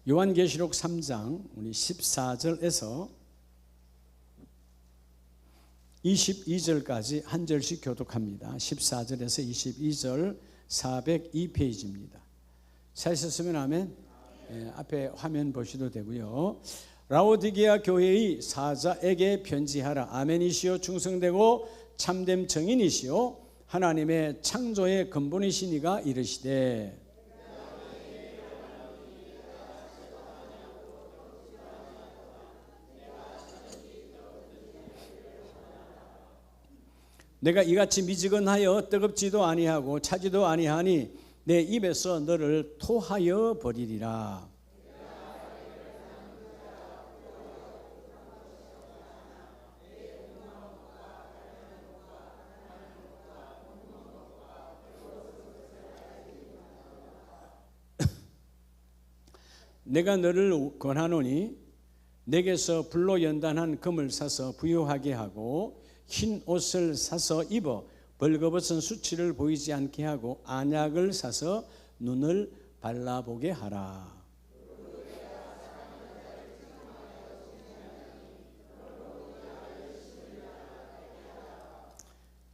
요한계시록 3장 우리 14절에서 22절까지 한 절씩 교독합니다. 14절에서 22절 402페이지입니다. 찾으셨으면 아멘. 앞에 화면 보셔도 되고요. 라오디게아 교회의 사자에게 편지하라. 아멘이시요 충성되고 참된 증인이시요 하나님의 창조의 근본이시니가 이르시되 내가 이같이 미지근하여 뜨겁지도 아니하고 차지도 아니하니 내 입에서 너를 토하여 버리리라. 내가 너를 권하노니 내게서 불로 연단한 금을 사서 부유하게 하고 흰 옷을 사서 입어 벌거벗은 수치를 보이지 않게 하고 안약을 사서 눈을 발라보게 하라.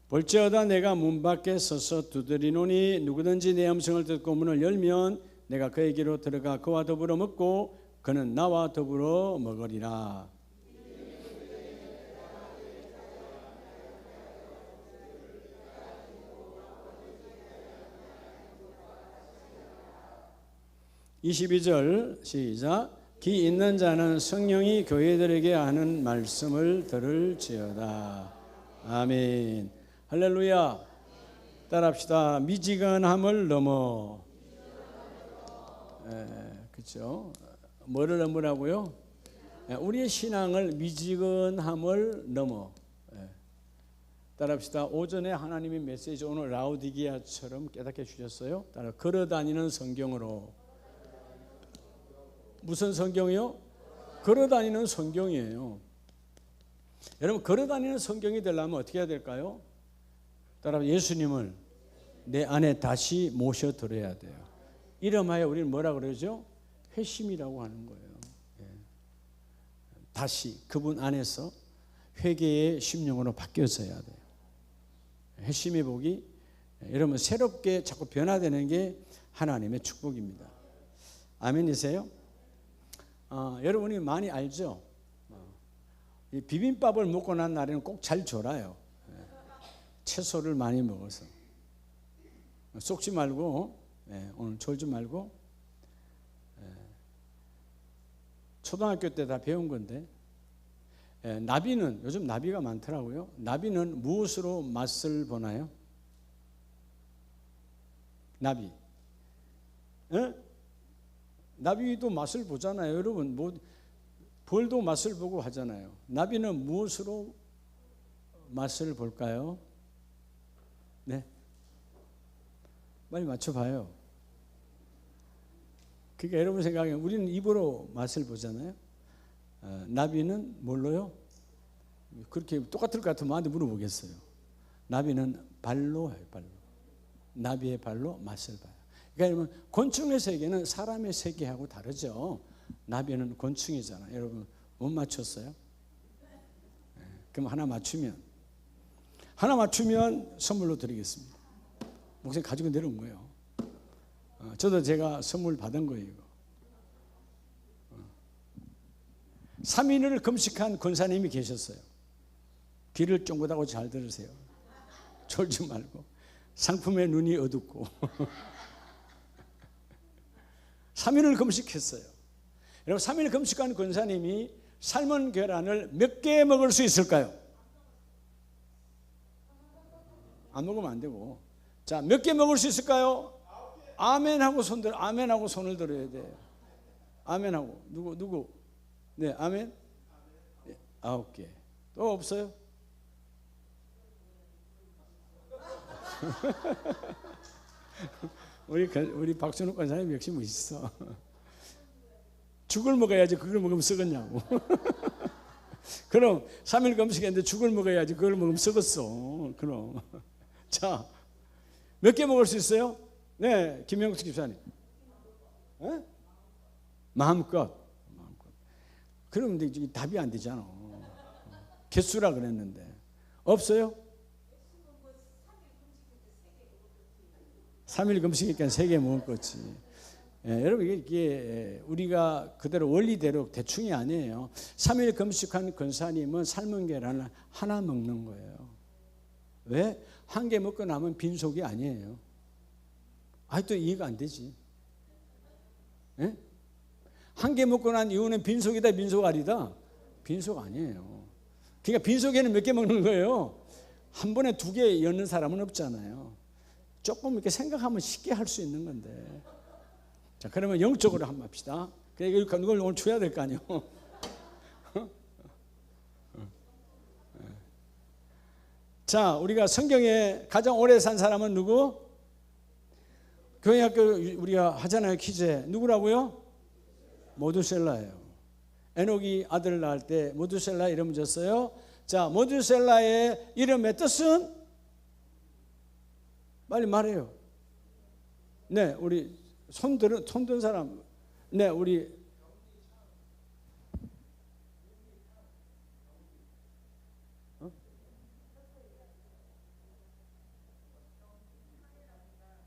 볼지어다 내가 문 밖에 서서 두드리노니 누구든지 내 음성을 듣고 문을 열면 내가 그에게로 들어가 그와 더불어 먹고 그는 나와 더불어 먹으리라. 22절 시작. 기 있는 자는 성령이 교회들에게 하는 말씀을 들을지어다. 아멘. 할렐루야. 따라합시다. 미지근함을 넘어. 그렇죠. 뭐를 넘으라고요? 우리의 신앙을 미지근함을 넘어. 따라합시다. 오전에 하나님의 메시지 오늘 라오디게아처럼 깨닫게 주셨어요. 따라 걸어다니는 성경으로. 무슨 성경이요? 걸어다니는 성경이에요. 여러분 걸어다니는 성경이 되려면 어떻게 해야 될까요? 따라 예수님을 내 안에 다시 모셔들어야 돼요. 이름하여 우리는 뭐라 그러죠? 회심이라고 하는 거예요. 다시 그분 안에서 회개의 심령으로 바뀌어져야 돼요. 회심의 복이 여러분 새롭게 자꾸 변화되는 게 하나님의 축복입니다. 아멘이세요? 여러분이 많이 알죠? 이 비빔밥을 먹고 난 날에는 꼭 잘 졸아요. 채소를 많이 먹어서. 속지 말고 오늘 졸지 말고 초등학교 때 다 배운 건데 나비는 요즘 나비가 많더라고요. 나비는 무엇으로 맛을 보나요? 나비. 나비도 맛을 보잖아요. 여러분 벌도 맛을 보고 하잖아요. 나비는 무엇으로 맛을 볼까요? 네, 빨리 맞춰봐요. 그러니까 여러분 생각에 우리는 입으로 맛을 보잖아요. 나비는 뭘로요? 그렇게 똑같을 것 같으면 나한테 물어보겠어요. 나비는 발로 해요. 발로. 나비의 발로 맛을 봐요. 그러니까 여러분 곤충의 세계는 사람의 세계하고 다르죠. 나비는 곤충이잖아요. 여러분 못 맞췄어요? 그럼 하나 맞추면 선물로 드리겠습니다. 목사님 가지고 내려온 거예요. 저도 제가 선물 받은 거예요. 이거. 3일을 금식한 권사님이 계셨어요. 귀를 쫑긋하고 잘 들으세요. 졸지 말고 상품에 눈이 어둡고 3일을 금식했어요. 여러분 3일 금식한 권사님이 삶은 계란을 몇 개 먹을 수 있을까요? 안 먹으면 안 되고. 자, 몇 개 먹을 수 있을까요? 아멘하고 아멘하고 손을 들어야 돼요. 아멘하고. 누구? 네, 아멘. 9개. 또 없어요? 우리 박순욱 권사님 역시 멋있어. 죽을 먹어야지 그걸 먹으면 썩었냐고. 그럼 3일 금식했는데 죽을 먹어야지 그걸 먹으면 썩었어. 그럼. 자, 몇 개 먹을 수 있어요? 네, 김영숙 집사님. 마음껏. 그러면 이제 답이 안 되잖아. 개수라 그랬는데 없어요? 3일 금식이니까 3개 먹었겠지. 여러분 이게 우리가 그대로 원리대로 대충이 아니에요. 3일 금식한 권사님은 삶은 계란을 하나 먹는 거예요. 왜? 한 개 먹고 나면 빈속이 아니에요. 아직도 이해가 안 되지. 한 개 먹고 난 이유는 빈속이다 빈속 아니다? 빈속 아니에요. 그러니까 빈속에는 몇 개 먹는 거예요? 한 번에 2개 였는 사람은 없잖아요. 조금 이렇게 생각하면 쉽게 할 수 있는 건데. 자, 그러면 영적으로 한번 합시다. 그러니까 이걸 오늘 줘야 될 거 아니에요. 자, 우리가 성경에 가장 오래 산 사람은 누구? 교회학교 우리가 하잖아요. 퀴즈. 누구라고요? 모두셀라예요. 에녹이 아들을 낳을 때 모두셀라 이름을 줬어요. 자, 모두셀라의 이름의 뜻은? 빨리 말해요. 네, 우리 손 든 사람. 네, 우리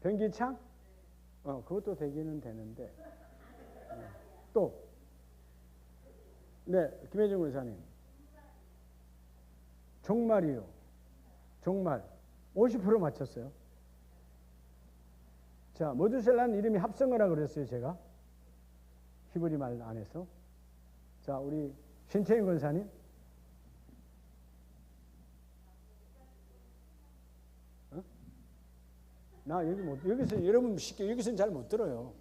변기창? 그것도 되기는 되는데. 또, 네, 김혜정 의사님. 종말이요. 종말. 50% 맞췄어요. 자, 모두셀라는 이름이 합성어라 그랬어요, 제가. 히브리 말 안에서. 자, 우리 신채인 권사님. 나 여기서 여러분 쉽게 여기서는 잘 못 들어요.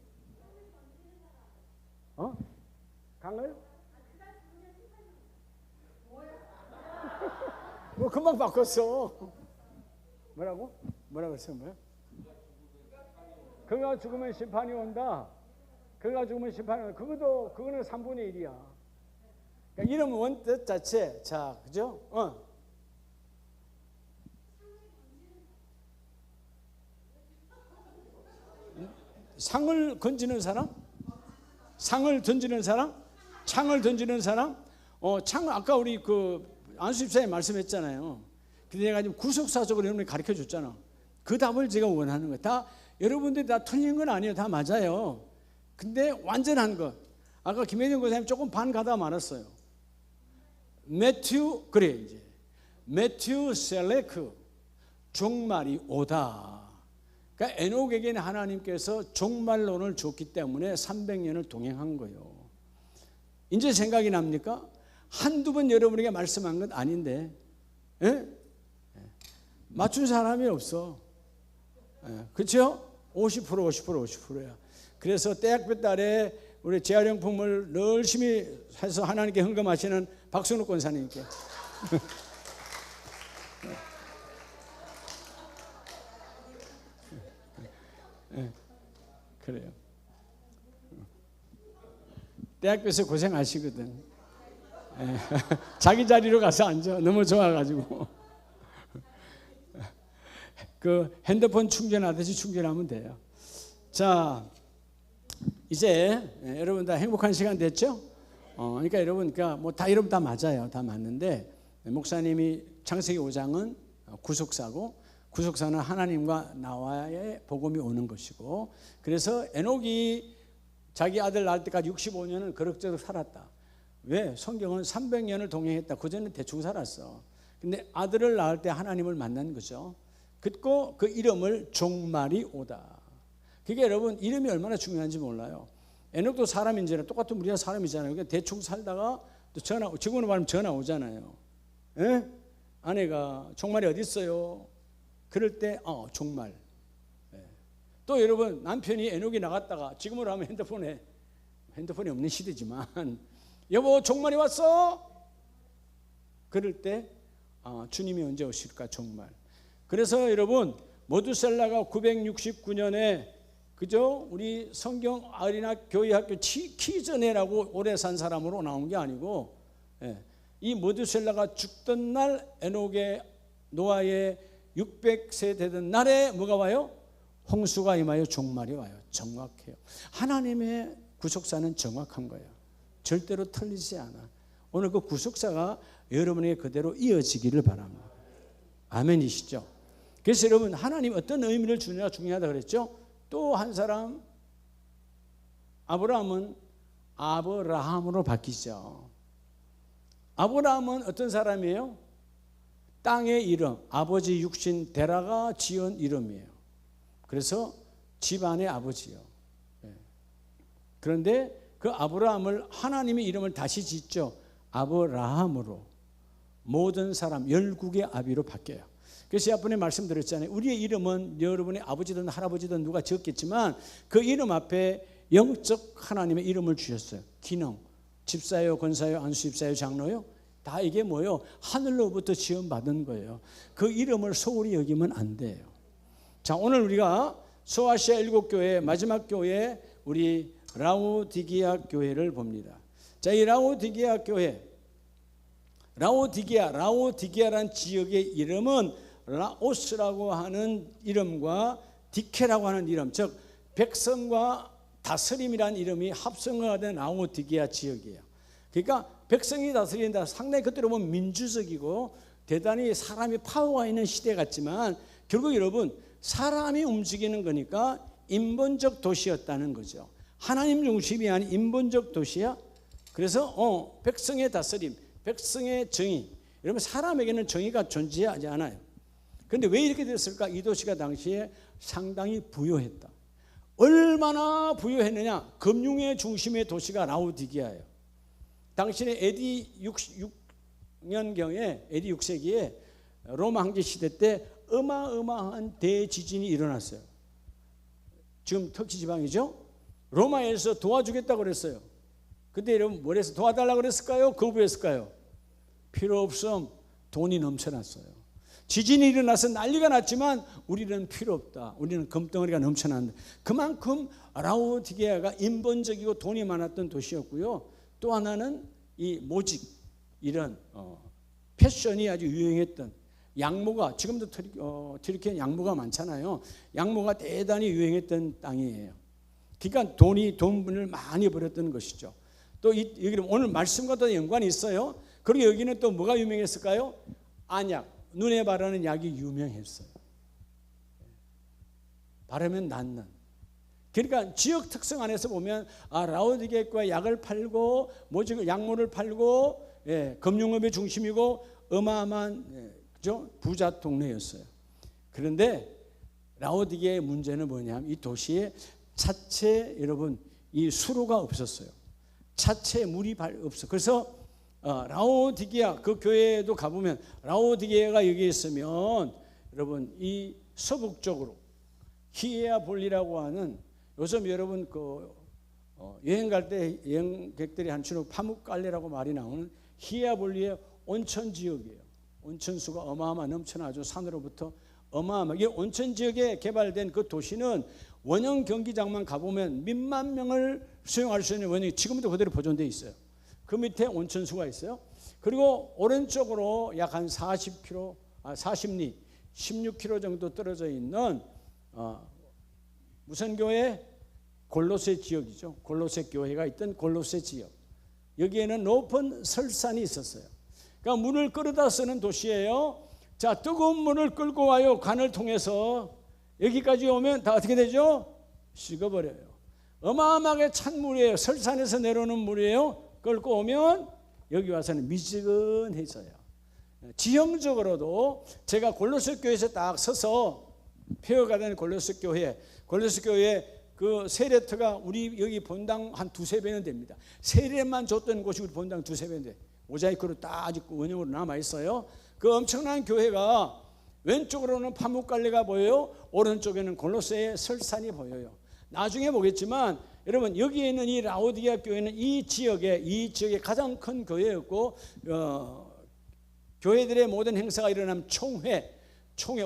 강을? 뭐 금방 바꿨어. 뭐라고? 뭐라고 했어요? 뭐야? 그가 죽으면 심판이 온다. 그가 죽으면 심판이 온다. 그거는 3분의 1이야. 그러니까 이름 원뜻 자체. 자, 그죠? 상을 건지는 사람? 상을 던지는 사람? 창을 던지는 사람? 창 아까 우리 안수집사님 말씀했잖아요. 근데 내가 지금 구속사적으로 여러분이 가르쳐 줬잖아. 그 답을 제가 원하는 거예요. 다 여러분들이 다 틀린 건 아니에요. 다 맞아요. 근데 완전한 것. 아까 김혜정 권사님 조금 반 가다 말았어요. 매튜 셀레크 종말이 오다. 그러니까 에녹에게는 하나님께서 종말론을 줬기 때문에 300년을 동행한 거예요. 이제 생각이 납니까? 한두 번 여러분에게 말씀한 건 아닌데 맞춘 사람이 없어. 그렇죠? 50%야. 그래서 대학교 딸에 우리 재활용품을 열심히 해서 하나님께 헌금하시는 박순욱 권사님께 그래요. 대학교에서 고생하시거든. 자기 자리로 가서 앉아. 너무 좋아가지고 그 핸드폰 충전하듯이 충전하면 돼요. 자, 이제 여러분 다 행복한 시간 됐죠? 그러니까 여러분, 뭐 다 여러분 다 맞아요. 다 맞는데 목사님이 창세기 5장은 구속사고, 구속사는 하나님과 나와의 복음이 오는 것이고, 그래서 에녹이 자기 아들 낳을 때까지 65년을 그럭저럭 살았다. 왜? 성경은 300년을 동행했다. 그전에 대충 살았어. 근데 아들을 낳을 때 하나님을 만난 거죠. 그리고 그 이름을 종말이 오다. 그게 여러분 이름이 얼마나 중요한지 몰라요. 에녹도 사람인지는 똑같은 우리가 사람이잖아요. 그러니까 대충 살다가 또 지금으로 말하면 전화 오잖아요. 에? 아내가 종말이 어디 있어요? 그럴 때 종말. 또 여러분 남편이 에녹이 나갔다가 지금으로 하면 핸드폰이 없는 시대지만 여보 종말이 왔어? 그럴 때 주님이 언제 오실까? 종말. 그래서 여러분 모두셀라가 969년에 그죠? 우리 성경 어린아 교회학교 키전에라고 오래 산 사람으로 나온 게 아니고 이 모두셀라가 죽던 날 에녹의 노아의 600세 되던 날에 뭐가 와요? 홍수가 임하여 종말이 와요. 정확해요. 하나님의 구속사는 정확한 거야. 절대로 틀리지 않아. 오늘 그 구속사가 여러분에게 그대로 이어지기를 바랍니다. 아멘이시죠? 그래서 여러분, 하나님 어떤 의미를 주느냐 중요하다 그랬죠? 또 한 사람, 아브라함은 아브라함으로 바뀌죠. 아브라함은 어떤 사람이에요? 땅의 이름, 아버지 육신 데라가 지은 이름이에요. 그래서 집안의 아버지요. 그런데 그 아브라함을 하나님의 이름을 다시 짓죠. 아브라함으로 모든 사람 열국의 아비로 바뀌어요. 그래서 앞번에 말씀드렸잖아요. 우리의 이름은 여러분의 아버지든 할아버지든 누가 지었겠지만 그 이름 앞에 영적 하나님의 이름을 주셨어요. 기능, 집사요, 권사요, 안수집사요, 장로요. 다 이게 뭐예요? 하늘로부터 지원받은 거예요. 그 이름을 소홀히 여기면 안 돼요. 자, 오늘 우리가 소아시아 7교회 마지막 교회 우리 라오디게아 교회를 봅니다. 자, 이 라오디게아 교회, 라오디게아라는 지역의 이름은 라오스라고 하는 이름과 디케라고 하는 이름, 즉 백성과 다스림이라는 이름이 합성어가 된 라오디게아 지역이에요. 그러니까 백성이 다스린다. 상당히 그때로 보면 민주적이고 대단히 사람이 파워가 있는 시대 같지만 결국 여러분, 사람이 움직이는 거니까 인본적 도시였다는 거죠. 하나님 중심이 아닌 인본적 도시야. 그래서 백성의 다스림, 백성의 정의. 여러분, 사람에게는 정의가 존재하지 않아요. 그런데 왜 이렇게 됐을까? 이 도시가 당시에 상당히 부유했다. 얼마나 부유했느냐? 금융의 중심의 도시가 라오디게아예요. 당신의 AD 6년경에 AD 6세기에 로마 황제 시대 때 어마어마한 대지진이 일어났어요. 지금 터키 지방이죠. 로마에서 도와주겠다고 그랬어요. 근데 여러분, 뭘 해서 도와달라고 그랬을까요? 거부했을까요? 필요 없음. 돈이 넘쳐났어요. 지진이 일어나서 난리가 났지만 우리는 필요 없다. 우리는 금덩어리가 넘쳐난다. 그만큼 라오디게아가 인본적이고 돈이 많았던 도시였고요. 또 하나는 이 모직, 이런 패션이 아주 유행했던, 양모가, 지금도 튀르키예는 양모가 많잖아요. 양모가 대단히 유행했던 땅이에요. 그러니까 돈을 많이 벌였던 것이죠. 또 여기는 오늘 말씀과도 연관이 있어요. 그리고 여기는 또 뭐가 유명했을까요? 안약, 눈에 바르는 약이 유명했어요. 바르면 낫는. 그러니까 지역 특성 안에서 보면 라오디게아가 약을 팔고 모직 약물을 팔고 금융업의 중심이고 어마어마한 그죠? 부자 동네였어요. 그런데 라오디게아의 문제는 뭐냐면 이 도시에 자체 여러분 이 수로가 없었어요. 자체 물이 없어. 그래서 라오디게아 그 교회에도 가보면 라오디게아가 여기 있으면 여러분 이 서북쪽으로 히에아볼리라고 하는 요즘 여러분 여행 갈 때 여행객들이 한치로 파묵갈레라고 말이 나오는 히에아볼리의 온천 지역이에요. 온천수가 어마어마 넘쳐나죠. 산으로부터 어마어마하게 온천 지역에 개발된 그 도시는 원형 경기장만 가보면 몇만 명을 수용할 수 있는 원형이 지금도 그대로 보존되어 있어요. 그 밑에 온천수가 있어요. 그리고 오른쪽으로 약 한 40리 16km 정도 떨어져 있는 무슨 교회? 골로새 지역이죠. 골로새 교회가 있던 골로새 지역. 여기에는 높은 설산이 있었어요. 그러니까 물을 끌어다 쓰는 도시예요. 자, 뜨거운 물을 끌고 와요. 관을 통해서 여기까지 오면 다 어떻게 되죠? 식어버려요. 어마어마하게 찬 물이에요. 설산에서 내려오는 물이에요. 끌고 오면 여기 와서는 미지근해져요. 지형적으로도 제가 골로새 교회에서 딱 서서 폐허가된 골로새 교회 그 세례터가 우리 여기 본당 한 두세 배는 됩니다. 세례만 줬던 곳이 우리 본당 두세 배는 돼. 모자이크로 딱 아직 원형으로 남아 있어요. 그 엄청난 교회가 왼쪽으로는 파묵갈레가 보여요. 오른쪽에는 골로새의 설산이 보여요. 나중에 보겠지만 여러분 여기에 있는 이 라오디게아 교회는 이 지역의 가장 큰 교회였고 교회들의 모든 행사가 일어나면 총회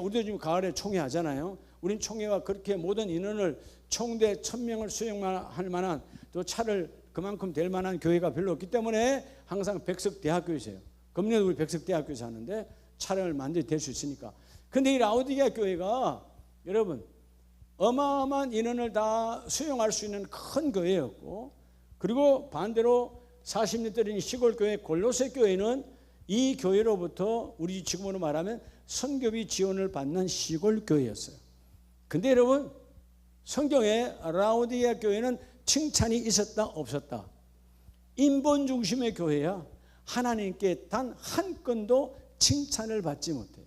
우리도 지금 가을에 총회 하잖아요. 우린 총회가 그렇게 모든 인원을 총대 1000명을 수용할 만한 또 차를 그만큼 될 만한 교회가 별로 없기 때문에 항상 백석대학교에서요. 금년에 우리 백석대학교에서 하는데 차량을 만들어 될 수 있으니까. 근데 이 라오디게아 교회가 여러분 어마어마한 인원을 다 수용할 수 있는 큰 교회였고 그리고 반대로 40년 때린 시골 교회 골로새 교회는 이 교회로부터 우리 지금으로 말하면 선교비 지원을 받는 시골 교회였어요. 근데 여러분, 성경에 라오디게아 교회는 칭찬이 있었다 없었다? 인본 중심의 교회야. 하나님께 단 한 건도 칭찬을 받지 못해요.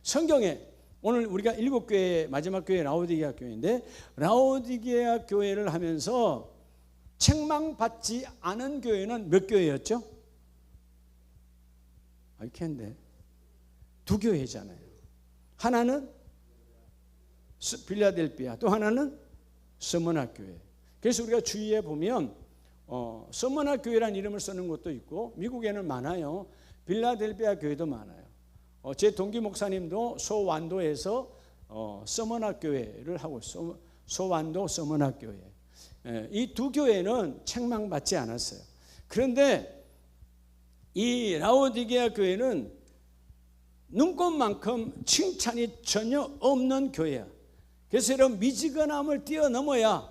성경에 오늘 우리가 7교회 마지막 교회 라오디게아 교회인데, 라오디게아 교회를 하면서 책망받지 않은 교회는 몇 교회였죠? 알겠는데 2교회잖아요. 하나는 필라델피아, 또 하나는 서머나 교회. 그래서 우리가 주위에 보면 서머나 교회라는 이름을 쓰는 곳도 있고, 미국에는 많아요. 필라델피아 교회도 많아요. 제 동기 목사님도 소완도에서 서머나 교회를 하고 있어요. 소완도 서머나 교회. 이 2교회는 책망받지 않았어요. 그런데 이 라오디게아 교회는 눈꽃만큼 칭찬이 전혀 없는 교회야. 그래서 이런 미지근함을 뛰어넘어야,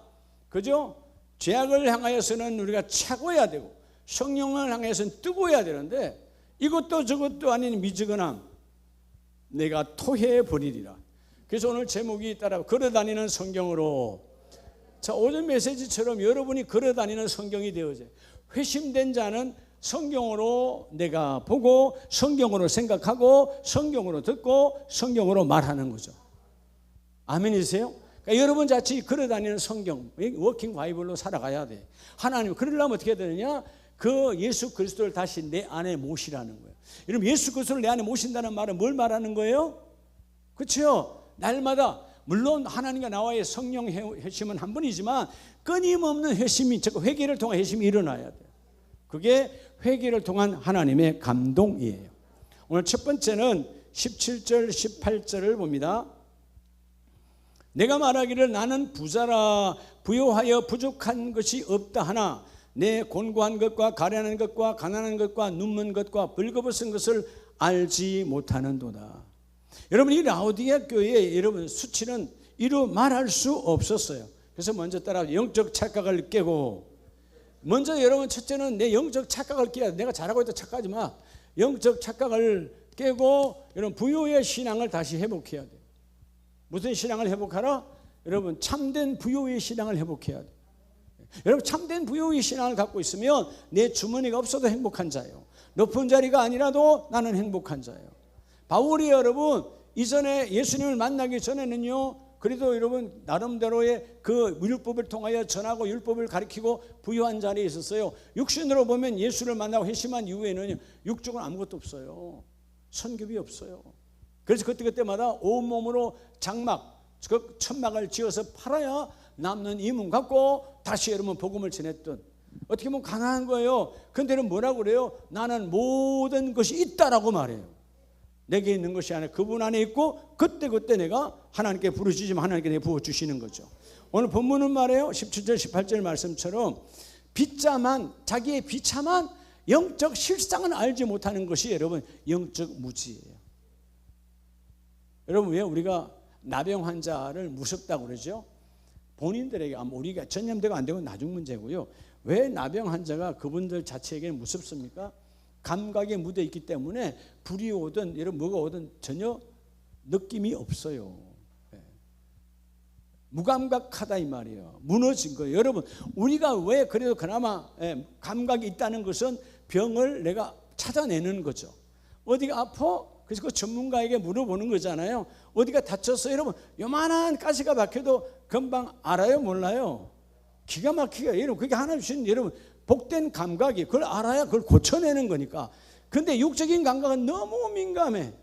그죠? 죄악을 향하여서는 우리가 차고야 되고 성령을 향해서는 뜨거워야 되는데, 이것도 저것도 아닌 미지근함, 내가 토해해 버리리라. 그래서 오늘 제목이 따라 걸어다니는 성경으로. 자, 오전 메시지처럼 여러분이 걸어다니는 성경이 되어져요. 회심된 자는 성경으로 내가 보고 성경으로 생각하고 성경으로 듣고 성경으로 말하는 거죠. 아멘이세요? 그러니까 여러분 자칫 걸어다니는 성경, 워킹 바이블로 살아가야 돼. 하나님, 그러려면 어떻게 해야 되느냐? 그 예수 그리스도를 다시 내 안에 모시라는 거예요. 여러분, 예수 그리스도를 내 안에 모신다는 말은 뭘 말하는 거예요? 그렇죠? 날마다 물론 하나님과 나와의 성령 회심은 한 번이지만 끊임없는 회심이, 즉 회개를 통한 회심이 일어나야 돼요. 그게 회개를 통한 하나님의 감동이에요. 오늘 첫 번째는 17절 18절을 봅니다. 내가 말하기를 나는 부자라 부요하여 부족한 것이 없다 하나 내 곤고한 것과 가련한 것과 가난한 것과 눕는 것과 벌거벗은 것을 알지 못하는도다. 여러분, 이 라오디게아 교회의 여러분 수치는 이루 말할 수 없었어요. 그래서 먼저 따라 영적 착각을 깨고, 먼저 여러분 첫째는 내 영적 착각을 깨야 돼. 내가 잘하고 있다 착각하지 마. 영적 착각을 깨고 여러분 부요의 신앙을 다시 회복해야 돼. 무슨 신앙을 회복하라? 여러분 참된 부요의 신앙을 회복해야 돼. 여러분 참된 부요의 신앙을 갖고 있으면 내 주머니가 없어도 행복한 자예요. 높은 자리가 아니라도 나는 행복한 자예요. 바울이 여러분 이전에 예수님을 만나기 전에는요, 그래도 여러분 나름대로의 그 율법을 통하여 전하고 율법을 가르치고 부유한 자리에 있었어요. 육신으로 보면 예수를 만나고 회심한 이후에는 육적은 아무것도 없어요. 선급이 없어요. 그래서 그때마다 온몸으로 장막, 그 천막을 지어서 팔아야 남는 이문 갖고 다시 여러분 복음을 전했던, 어떻게 보면 가난한 거예요. 근데 뭐라고 그래요? 나는 모든 것이 있다라고 말해요. 내게 있는 것이 아니라 그분 안에 있고 그때 내가 하나님께 부르짖으면 하나님께 내게 부어주시는 거죠. 오늘 본문은 말해요. 17절 18절 말씀처럼 비자만, 자기의 비참한 영적 실상은 알지 못하는 것이 여러분 영적 무지예요. 여러분 왜 우리가 나병 환자를 무섭다고 그러죠? 본인들에게 우리가 전염되고 안 되고 나중 문제고요. 왜 나병 환자가 그분들 자체에게는 무섭습니까? 감각에 묻어 있기 때문에 불이 오든 여러분 뭐가 오든 전혀 느낌이 없어요. 무감각하다 이 말이에요. 무너진 거예요. 여러분 우리가 왜 그래도 그나마 감각이 있다는 것은 병을 내가 찾아내는 거죠. 어디가 아파? 그래서 그 전문가에게 물어보는 거잖아요. 어디가 다쳤어요? 여러분 요만한 가시가 박혀도 금방 알아요? 몰라요? 기가 막히게 여러분 그게 하나님 주신 여러분 복된 감각이, 그걸 알아야 그걸 고쳐내는 거니까. 근데 육적인 감각은 너무 민감해.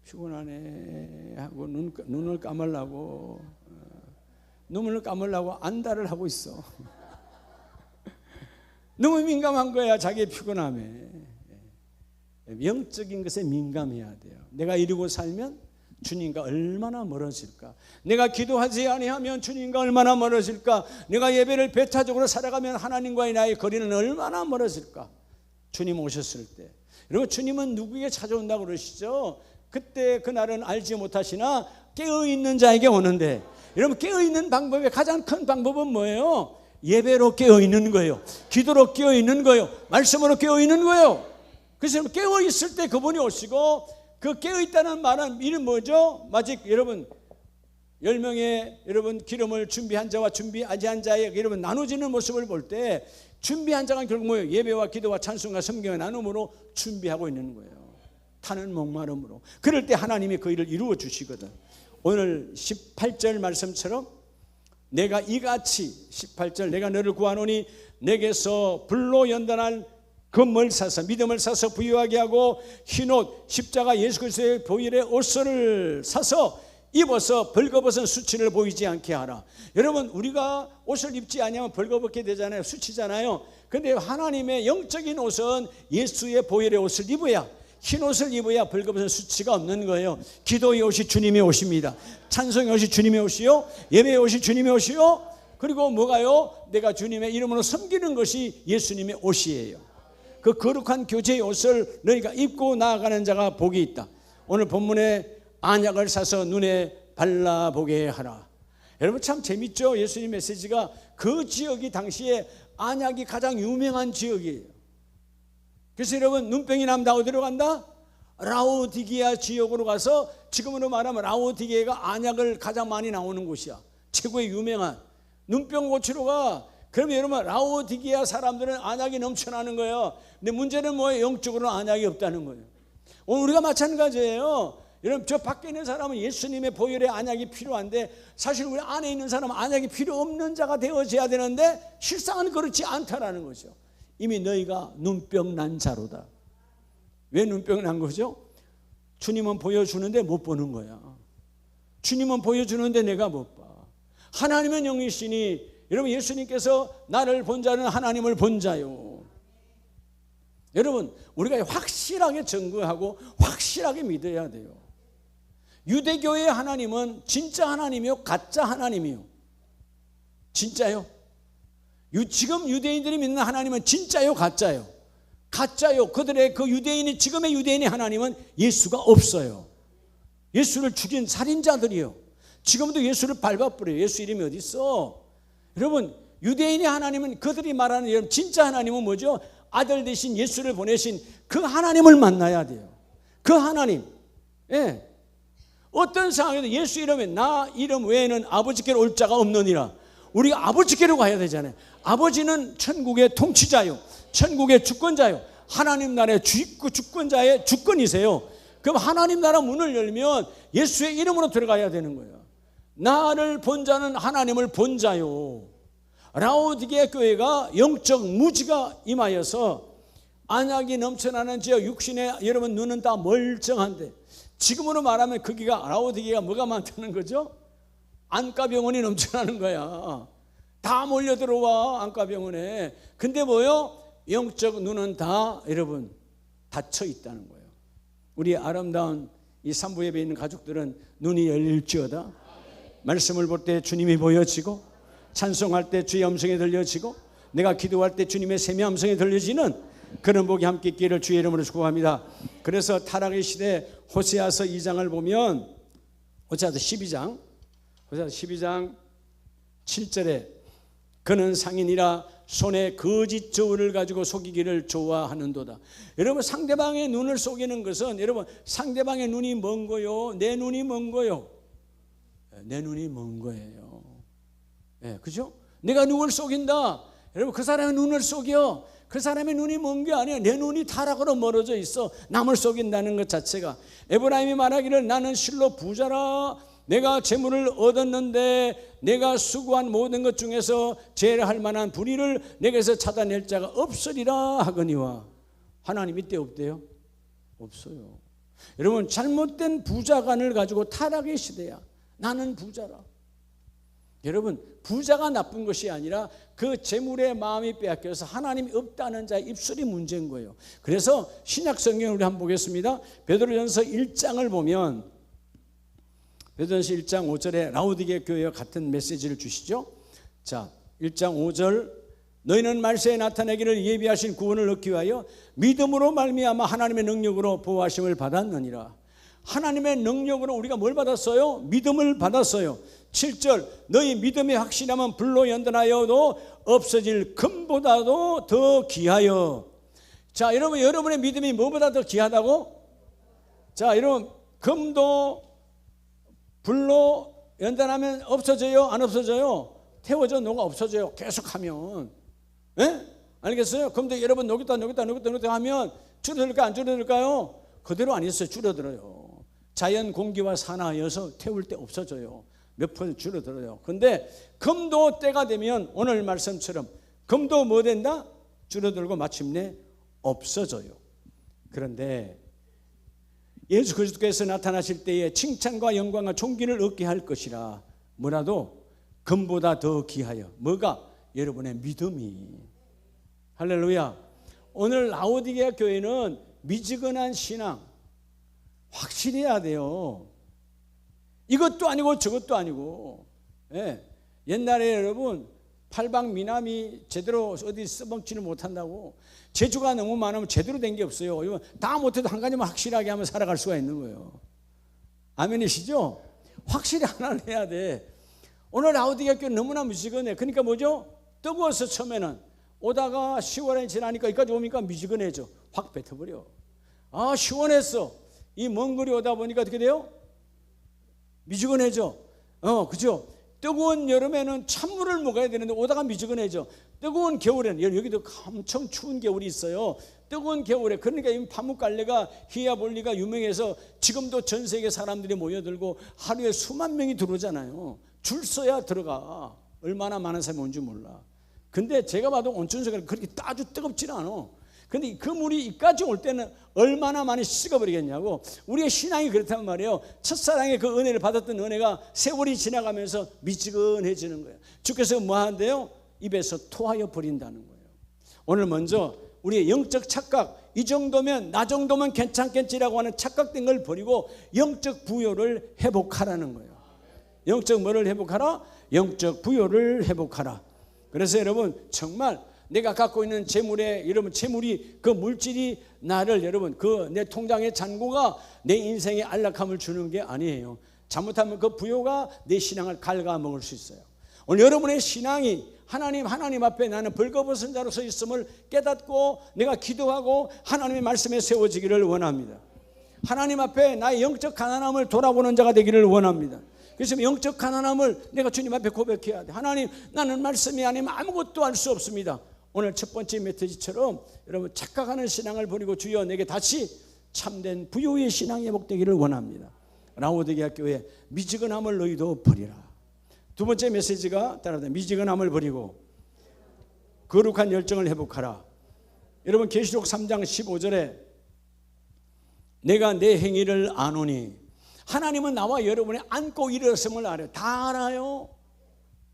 피곤하네 하고 눈을 감으려고 안달을 하고 있어. 너무 민감한 거야 자기의 피곤함에. 영적인 것에 민감해야 돼요. 내가 이러고 살면 주님과 얼마나 멀어질까? 내가 기도하지 아니하면 주님과 얼마나 멀어질까? 내가 예배를 배타적으로 살아가면 하나님과의 나의 거리는 얼마나 멀어질까? 주님 오셨을 때. 여러분 주님은 누구에게 찾아온다고 그러시죠? 그때 그날은 알지 못하시나 깨어있는 자에게 오는데, 여러분, 깨어있는 방법의 가장 큰 방법은 뭐예요? 예배로 깨어있는 거예요. 기도로 깨어있는 거예요. 말씀으로 깨어있는 거예요. 그래서 깨어있을 때 그분이 오시고, 그 깨어있다는 말은 이름 뭐죠? 아직 여러분 10명의 여러분 기름을 준비한 자와 준비하지 않은 자의 여러분 나눠지는 모습을 볼 때, 준비한 자가 결국 뭐예요? 예배와 기도와 찬송과 섬김의 나눔으로 준비하고 있는 거예요. 타는 목마름으로. 그럴 때 하나님이 그 일을 이루어 주시거든. 오늘 18절 말씀처럼 내가 이같이 18절 내가 너를 구하노니 내게서 불로 연단할 금을 사서 믿음을 사서 부유하게 하고 흰옷 십자가 예수 그리스도의 보혈의 옷을 사서 입어서 벌거벗은 수치를 보이지 않게 하라. 여러분, 우리가 옷을 입지 아니하면 벌거벗게 되잖아요. 수치잖아요. 그런데 하나님의 영적인 옷은 예수의 보혈의 옷을 입어야, 흰 옷을 입어야 벌거벗은 수치가 없는 거예요. 기도의 옷이 주님의 옷입니다. 찬송의 옷이 주님의 옷이요, 예배의 옷이 주님의 옷이요, 그리고 뭐가요? 내가 주님의 이름으로 섬기는 것이 예수님의 옷이에요. 그 거룩한 교제의 옷을 너희가 입고 나아가는 자가 복이 있다. 오늘 본문에 안약을 사서 눈에 발라보게 하라. 여러분, 참 재밌죠? 예수님 메시지가 그 지역이 당시에 안약이 가장 유명한 지역이에요. 그래서 여러분, 눈병이 나면 다 어디로 간다? 라오디게아 지역으로 가서, 지금으로 말하면 라오디게아가 안약을 가장 많이 나오는 곳이야. 최고의 유명한 눈병 고치러 가. 그러면 여러분, 라오디게아 사람들은 안약이 넘쳐나는 거예요. 근데 문제는 뭐예요? 영적으로는 안약이 없다는 거예요. 오늘 우리가 마찬가지예요. 여러분, 저 밖에 있는 사람은 예수님의 보혈의 안약이 필요한데, 사실 우리 안에 있는 사람은 안약이 필요 없는 자가 되어져야 되는데 실상은 그렇지 않다라는 거죠. 이미 너희가 눈병 난 자로다. 왜 눈병 난 거죠? 주님은 보여주는데 못 보는 거야. 주님은 보여주는데 내가 못 봐. 하나님은 영이시니, 여러분, 예수님께서 나를 본 자는 하나님을 본 자요. 여러분, 우리가 확실하게 증거하고 확실하게 믿어야 돼요. 유대교의 하나님은 진짜 하나님이요, 가짜 하나님이요? 진짜요? 지금 유대인들이 믿는 하나님은 진짜요, 가짜요? 가짜요. 그들의 그 유대인이, 지금의 유대인의 하나님은 예수가 없어요. 예수를 죽인 살인자들이요. 지금도 예수를 밟아버려요. 예수 이름이 어디 있어? 여러분, 유대인의 하나님은, 그들이 말하는 여러분 진짜 하나님은 뭐죠? 아들 대신 예수를 보내신 그 하나님을 만나야 돼요. 그 하나님. 예. 어떤 상황에도 예수 이름에 나 이름 외에는 아버지께로 올 자가 없느니라. 우리가 아버지께로 가야 되잖아요. 아버지는 천국의 통치자요, 천국의 주권자요, 하나님 나라의 주권자의 주권이세요. 그럼 하나님 나라 문을 열면 예수의 이름으로 들어가야 되는 거예요. 나를 본 자는 하나님을 본 자요. 라오디게아 교회가 영적 무지가 임하여서 안약이 넘쳐나는 지역, 육신의 여러분 눈은 다 멀쩡한데, 지금으로 말하면 거기가 라오디게아가 뭐가 많다는 거죠? 안과병원이 넘쳐나는 거야. 다 몰려 들어와 안과병원에. 근데 뭐요? 영적 눈은 다 여러분 닫혀 있다는 거예요. 우리 아름다운 이 산부 예배에 있는 가족들은 눈이 열릴지어다. 말씀을 볼 때 주님이 보여지고, 찬송할 때 주의 음성이 들려지고, 내가 기도할 때 주님의 세미 음성이 들려지는 그런 복이 함께 있기를 주의 이름으로 축복합니다. 그래서 타락의 시대 호세아서 2장을 보면, 호세아서 12장 7절에 그는 상인이라 손에 거짓 저울을 가지고 속이기를 좋아하는도다. 여러분, 상대방의 눈을 속이는 것은, 여러분, 상대방의 눈이 먼 거요, 내 눈이 먼 거요? 내 눈이 먼 거예요. 예, 그죠? 내가 누굴 속인다. 여러분, 그 사람의 눈을 속여. 그 사람의 눈이 먼 게 아니에요. 내 눈이 타락으로 멀어져 있어. 남을 속인다는 것 자체가. 에브라임이 말하기를 나는 실로 부자라. 내가 재물을 얻었는데 내가 수고한 모든 것 중에서 제일 할 만한 불의를 내게서 찾아낼 자가 없으리라 하거니와. 하나님 이때 없대요? 없어요. 여러분, 잘못된 부자관을 가지고 타락의 시대야. 나는 부자라. 여러분, 부자가 나쁜 것이 아니라 그 재물의 마음이 빼앗겨서 하나님이 없다는 자의 입술이 문제인 거예요. 그래서 신약 성경을 우리 한번 보겠습니다. 베드로전서 1장을 보면, 베드로전서 1장 5절에 라오디게아 교회와 같은 메시지를 주시죠. 자, 1장 5절, 너희는 말세에 나타내기를 예비하신 구원을 얻기 위하여 믿음으로 말미암아 하나님의 능력으로 보호하심을 받았느니라. 하나님의 능력으로 우리가 뭘 받았어요? 믿음을 받았어요. 7절 너희 믿음이 확실하면 불로 연단하여도 없어질 금보다도 더 귀하여. 자, 여러분의 믿음이 뭐보다 더 귀하다고? 자, 여러분, 금도 불로 연단하면 없어져요? 안 없어져요? 태워져 녹아 없어져요. 계속하면. 예? 알겠어요? 금도 여러분 녹였다 하면 줄어들까요? 안 줄어들까요? 그대로 안 있어요. 줄어들어요. 자연 공기와 산화여서 태울 때 없어져요. 몇 퍼센트 줄어들어요. 근데 금도 때가 되면 오늘 말씀처럼 금도 뭐 된다? 줄어들고 마침내 없어져요. 그런데 예수 그리스도께서 나타나실 때에 칭찬과 영광과 존귀를 얻게 할 것이라. 뭐라도 금보다 더 귀하여. 뭐가? 여러분의 믿음이. 할렐루야. 오늘 라오디게아 교회는 미지근한 신앙 확실해야 돼요. 이것도 아니고 저것도 아니고. 예. 옛날에 여러분 팔방미남이 제대로 어디 써먹지를 못한다고 재주가 너무 많으면 제대로 된 게 없어요. 다 못해도 한 가지만 확실하게 하면 살아갈 수가 있는 거예요. 아멘이시죠? 확실히 하나를 해야 돼. 오늘 라오디게아 교회 너무나 미지근해. 그러니까 뭐죠? 뜨거워서 처음에는 오다가 10월에 지나니까 여기까지 오니까 미지근해져. 확 뱉어버려. 아, 시원했어. 이 먼 거리 오다 보니까 어떻게 돼요? 미지근해져. 그죠? 뜨거운 여름에는 찬물을 먹어야 되는데 오다가 미지근해져. 뜨거운 겨울에는, 여기도 엄청 추운 겨울이 있어요. 뜨거운 겨울에, 그러니까 이 파묵갈레가 히야볼리가 유명해서 지금도 전 세계 사람들이 모여들고 하루에 수만 명이 들어오잖아요. 줄 서야 들어가. 얼마나 많은 사람이 온지 몰라. 근데 제가 봐도 온천수가 그렇게 아주 뜨겁지 않아. 근데 그 물이 이까지 올 때는 얼마나 많이 식어버리겠냐고. 우리의 신앙이 그렇단 말이에요. 첫사랑의 그 은혜를 받았던 은혜가 세월이 지나가면서 미지근해지는 거예요. 주께서 뭐 하는데요? 입에서 토하여 버린다는 거예요. 오늘 먼저 우리의 영적 착각, 이 정도면 나 정도면 괜찮겠지라고 하는 착각된 걸 버리고 영적 부요를 회복하라는 거예요. 영적 뭐를 회복하라? 영적 부요를 회복하라. 그래서 여러분 정말 내가 갖고 있는 재물에, 여러분 재물이 그 물질이 나를, 여러분 그 내 통장의 잔고가 내 인생에 안락함을 주는 게 아니에요. 잘못하면 그 부요가 내 신앙을 갉아먹을 수 있어요. 오늘 여러분의 신앙이 하나님 앞에 나는 벌거벗은 자로 서 있음을 깨닫고 내가 기도하고 하나님의 말씀에 세워지기를 원합니다. 하나님 앞에 나의 영적 가난함을 돌아보는 자가 되기를 원합니다. 그래서 영적 가난함을 내가 주님 앞에 고백해야 돼. 하나님, 나는 말씀이 아니면 아무것도 알 수 없습니다. 오늘 첫 번째 메시지처럼 여러분 착각하는 신앙을 버리고 주여 내게 다시 참된 부요의 신앙이 회복되기를 원합니다. 라오디게아 교회, 미지근함을 너희도 버리라. 두 번째 메시지가 따라다. 미지근함을 버리고 거룩한 열정을 회복하라. 여러분 계시록 3장 15절에 내가 내 행위를 아노니, 하나님은 나와 여러분의 안고 일어섬을 알아요. 다 알아요.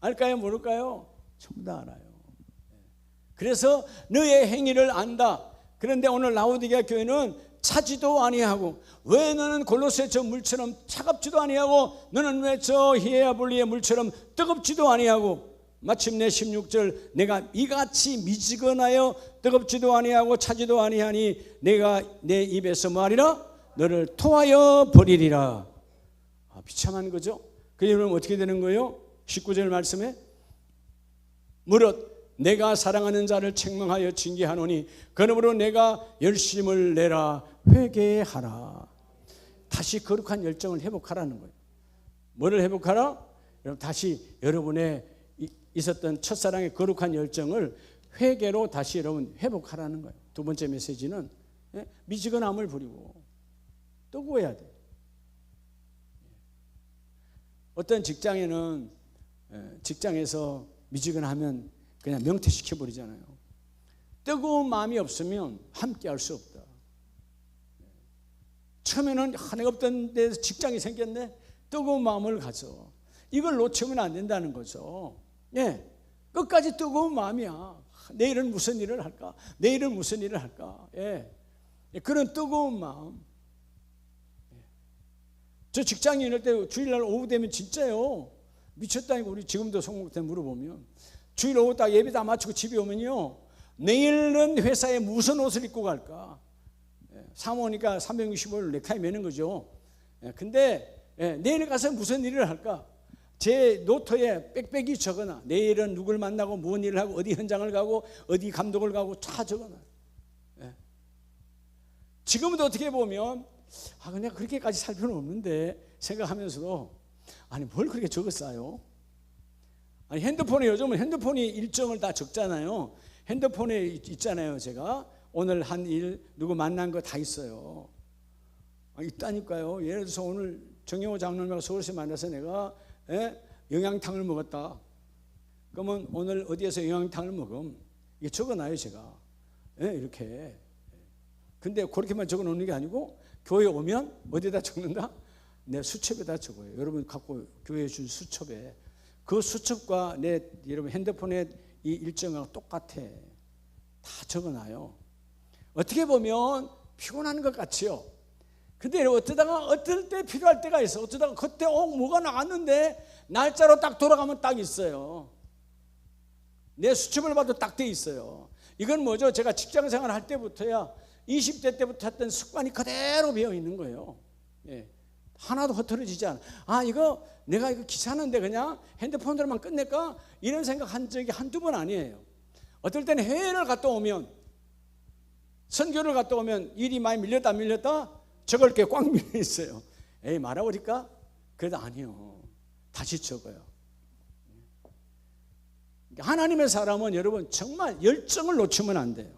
알까요? 모를까요? 전부 다 알아요. 그래서 너의 행위를 안다. 그런데 오늘 라오디게아 교회는 차지도 아니하고, 왜 너는 골로새 저 물처럼 차갑지도 아니하고 너는 왜 저 히에아볼리의 물처럼 뜨겁지도 아니하고, 마침내 16절 내가 이같이 미지근하여 뜨겁지도 아니하고 차지도 아니하니 내가 내 입에서 말이라 너를 토하여 버리리라. 비참한 거죠. 그러면 어떻게 되는 거예요? 19절 말씀에 무릇 내가 사랑하는 자를 책망하여 징계하노니 그러므로 내가 열심을 내라 회개하라. 다시 거룩한 열정을 회복하라는 거예요. 뭐를 회복하라? 다시 여러분의 있었던 첫사랑의 거룩한 열정을 회개로 다시 여러분 회복하라는 거예요. 두 번째 메시지는 미지근함을 버리고 뜨거워야 돼. 어떤 직장에는 직장에서 미지근하면 그냥 명퇴시켜 버리잖아요. 뜨거운 마음이 없으면 함께 할 수 없다. 처음에는 내가 없던 데서 직장이 생겼네. 뜨거운 마음을 가져. 이걸 놓치면 안 된다는 거죠. 예, 끝까지 뜨거운 마음이야. 내일은 무슨 일을 할까? 내일은 무슨 일을 할까? 예, 그런 뜨거운 마음. 저 직장인 이럴 때 주일날 오후 되면 진짜요. 미쳤다니까. 우리 지금도 성공 때 물어보면 주일 오후 딱 예배 다 마치고 집에 오면요, 내일은 회사에 무슨 옷을 입고 갈까? 사모니까 365일 넥타이 매는 거죠. 근데 내일 가서 무슨 일을 할까? 제 노트에 빽빽이 적어놔. 내일은 누굴 만나고 무슨 일을 하고 어디 현장을 가고 어디 감독을 가고 다 적어놔. 예. 지금도 어떻게 보면 내가 그렇게까지 살 필요는 없는데 생각하면서도 아니 뭘 그렇게 적었어요? 아니 핸드폰에 요즘은 핸드폰이 일정을 다 적잖아요. 핸드폰에 있잖아요. 제가 오늘 한 일 누구 만난 거 다 있어요. 있다니까요. 예를 들어서 오늘 정영호 장로님하고 서울에서 만나서 내가 영양탕을 먹었다. 그러면 오늘 어디에서 영양탕을 먹음? 이게 적어놔요 제가. 이렇게. 근데 그렇게만 적어놓는 게 아니고 교회 오면 어디다 적는다? 내 수첩에다 적어요. 여러분 갖고 교회에 준 수첩에. 그 수첩과 내 여러분 핸드폰에 이 일정하고 똑같아. 다 적어놔요. 어떻게 보면 피곤한 것 같지요. 근데 어쩌다가 어떨 때 필요할 때가 있어. 어쩌다가 그때 뭐가 나왔는데 날짜로 딱 돌아가면 딱 있어요. 내 수첩을 봐도 딱 돼 있어요. 이건 뭐죠? 제가 직장생활 할 때부터야 20대 때부터 했던 습관이 그대로 배어 있는 거예요. 예. 하나도 흐트러지지 않아. 이거 내가 이거 귀찮은데 그냥 핸드폰으로만 끝낼까? 이런 생각한 적이 한두 번 아니에요. 어떨 때는 해외를 갔다 오면 선교를 갔다 오면 일이 많이 밀렸다 적을 게 꽉 밀려 있어요. 말아버릴까? 그래도 아니요. 다시 적어요. 하나님의 사람은 여러분 정말 열정을 놓치면 안 돼요.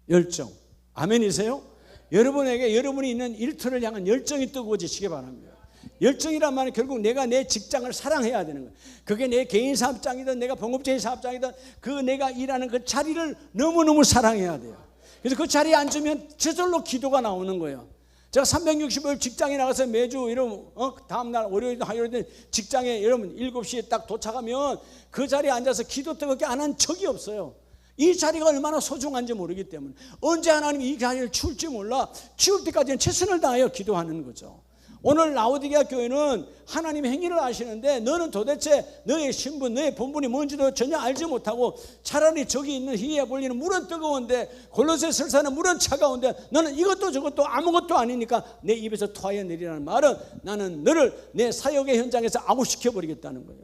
열정. 아멘이세요? 여러분에게 여러분이 있는 일터를 향한 열정이 뜨거워지시기 바랍니다. 열정이란 말은 결국 내가 내 직장을 사랑해야 되는 거예요. 그게 내 개인 사업장이든 내가 봉급제의 사업장이든 그 내가 일하는 그 자리를 너무너무 사랑해야 돼요. 그래서 그 자리에 앉으면 저절로 기도가 나오는 거예요. 제가 365일 직장에 나가서 매주 이런 다음날 월요일 화요일 직장에 여러분 7시에 딱 도착하면 그 자리에 앉아서 기도 뜨겁게 안 한 적이 없어요. 이 자리가 얼마나 소중한지 모르기 때문에 언제 하나님이 이 자리를 치울지 몰라. 치울 때까지는 최선을 다하여 기도하는 거죠. 오늘 라오디게아 교회는 하나님의 행위를 아시는데 너는 도대체 너의 신분, 너의 본분이 뭔지도 전혀 알지 못하고 차라리 저기 있는 히에볼리는 물은 뜨거운데 골로새 설사는 물은 차가운데 너는 이것도 저것도 아무것도 아니니까 내 입에서 토하여 내리라는 말은 나는 너를 내 사역의 현장에서 아웃시켜버리겠다는 거예요.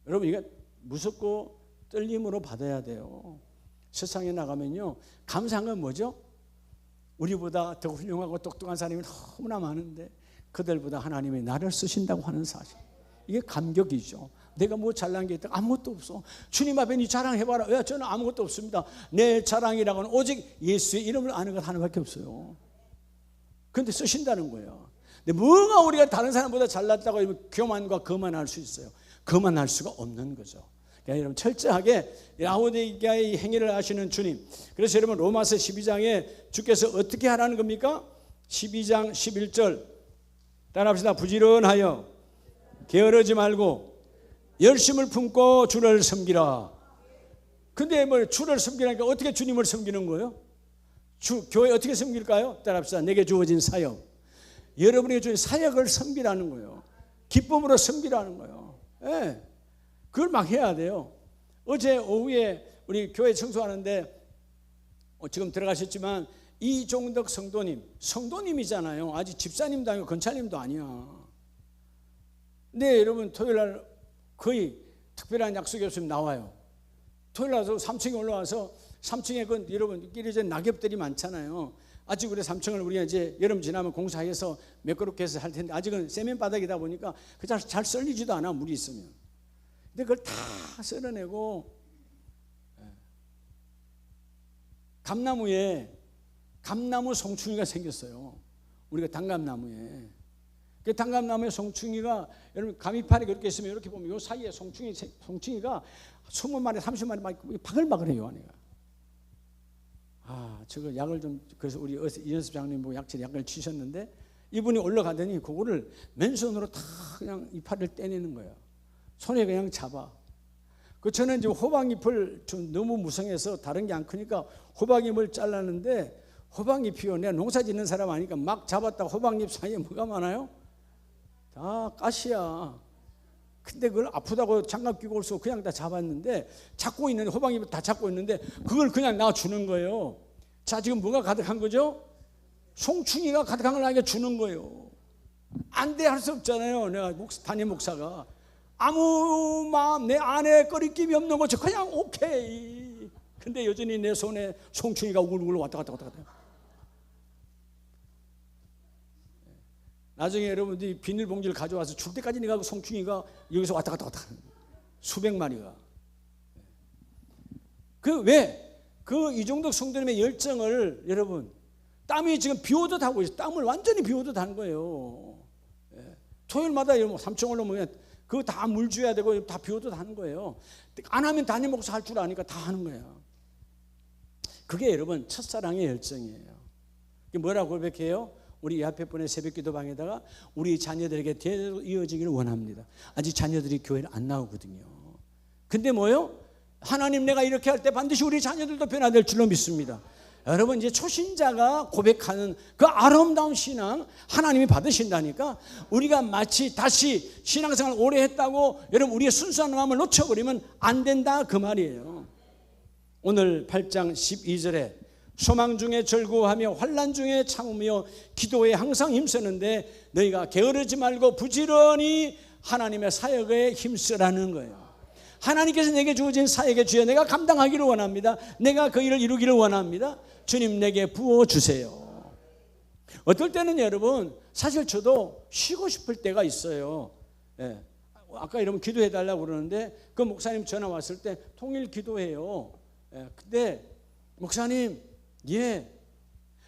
여러분 이게 무섭고 떨림으로 받아야 돼요. 세상에 나가면요 감사한 건 뭐죠? 우리보다 더 훌륭하고 똑똑한 사람이 너무나 많은데 그들보다 하나님이 나를 쓰신다고 하는 사실, 이게 감격이죠. 내가 뭐 잘난 게 있다? 아무것도 없어. 주님 앞에 네 자랑해봐라. 왜? 저는 아무것도 없습니다. 내 자랑이라고는 오직 예수의 이름을 아는 것 하나밖에 없어요. 그런데 쓰신다는 거예요. 근데 뭐가 우리가 다른 사람보다 잘났다고 교만과 거만할 수 있어요? 거만할 수가 없는 거죠. 그러니까 여러분 철저하게 라오디게아의 행위를 하시는 주님. 그래서 여러분 로마서 12장에 주께서 어떻게 하라는 겁니까? 12장 11절 따라합시다. 부지런하여 게으르지 말고 열심을 품고 주를 섬기라. 근데 뭐 주를 섬기라니까 어떻게 주님을 섬기는 거예요? 교회 어떻게 섬길까요? 따라합시다. 내게 주어진 사역. 여러분에게 주어진 사역을 섬기라는 거예요. 기쁨으로 섬기라는 거예요. 예. 그걸 막 해야 돼요. 어제 오후에 우리 교회 청소하는데 지금 들어가셨지만 이종덕 성도님이잖아요. 아직 집사님도 아니고 건차님도 아니야. 근데 여러분 토요일날 거의 특별한 약속이 없으면 나와요. 토요일날 3층에 올라와서 3층에 그 여러분끼리 이제 낙엽들이 많잖아요. 아직 우리 3층을 우리가 이제 여름 지나면 공사해서 매끄럽게 해서 할 텐데 아직은 세면 바닥이다 보니까 그 잘 썰리지도 않아, 물이 있으면. 근데 그걸 다 썰어내고 감나무 송충이가 생겼어요. 우리가 당감나무에. 그 당감나무에 송충이가 여러분 가미팔이 그렇게 있으면 이렇게 보면 이 사이에 송충이가 20마리 30마리 막 바글바글해요 안에가. 저거 약을 좀 그래서 우리 이연습 장님 보고 약을 치셨는데 이분이 올라가더니 그거를 맨손으로 다 그냥 이파리를 떼내는 거예요. 손에 그냥 잡아. 저는 지금 호박잎을 좀 너무 무성해서 다른 게 안 크니까 호박잎을 잘랐는데 호박잎이요. 내가 농사 짓는 사람 아니까 막 잡았다 호박잎 사이에 뭐가 많아요? 다 가시야. 근데 그걸 아프다고 장갑 끼고 올 수 없고 그냥 다 잡았는데 잡고 있는데 호박잎을 다 잡고 있는데 그걸 그냥 놔주는 거예요. 자 지금 뭐가 가득한 거죠? 송충이가 가득한 걸 나에게 주는 거예요. 안 돼 할 수 없잖아요. 내가 담임 목사가 아무 마음 내 안에 꺼리낌이 없는 거죠. 그냥 오케이. 근데 여전히 내 손에 송충이가 우글우글 왔다 갔다 왔다 갔다. 나중에 여러분들이 비닐봉지를 가져와서 줄 때까지 내가 송충이가 여기서 왔다 갔다 왔다 수백 마리가. 그 왜? 그 이종덕 성도님의 열정을 여러분 땀이 지금 비 오듯 하고 있어요. 땀을 완전히 비 오듯 하는 거예요. 토요일마다 여러분 삼층 올라오면 그거 다 물 줘야 되고 다 비 오듯 하는 거예요. 안 하면 담임 목사 할 줄 아니까 다 하는 거예요. 그게 여러분 첫사랑의 열정이에요. 뭐라고 고백해요? 우리 이 앞에 분의 새벽기도방에다가 우리 자녀들에게 대대로 이어지기를 원합니다. 아직 자녀들이 교회를 안 나오거든요. 근데 뭐요? 하나님 내가 이렇게 할 때 반드시 우리 자녀들도 변화될 줄로 믿습니다. 여러분 이제 초신자가 고백하는 그 아름다운 신앙 하나님이 받으신다니까. 우리가 마치 다시 신앙생활 오래 했다고 여러분 우리의 순수한 마음을 놓쳐버리면 안 된다 그 말이에요. 오늘 8장 12절에 소망 중에 절구하며 환난 중에 참으며 기도에 항상 힘쓰는데 너희가 게으르지 말고 부지런히 하나님의 사역에 힘쓰라는 거예요. 하나님께서 내게 주어진 사역의 주여 내가 감당하기를 원합니다. 내가 그 일을 이루기를 원합니다. 주님 내게 부어주세요. 어떨 때는 여러분 사실 저도 쉬고 싶을 때가 있어요. 예. 아까 이러면 기도해달라고 그러는데 그 목사님 전화 왔을 때 통일 기도해요. 예. 근데 목사님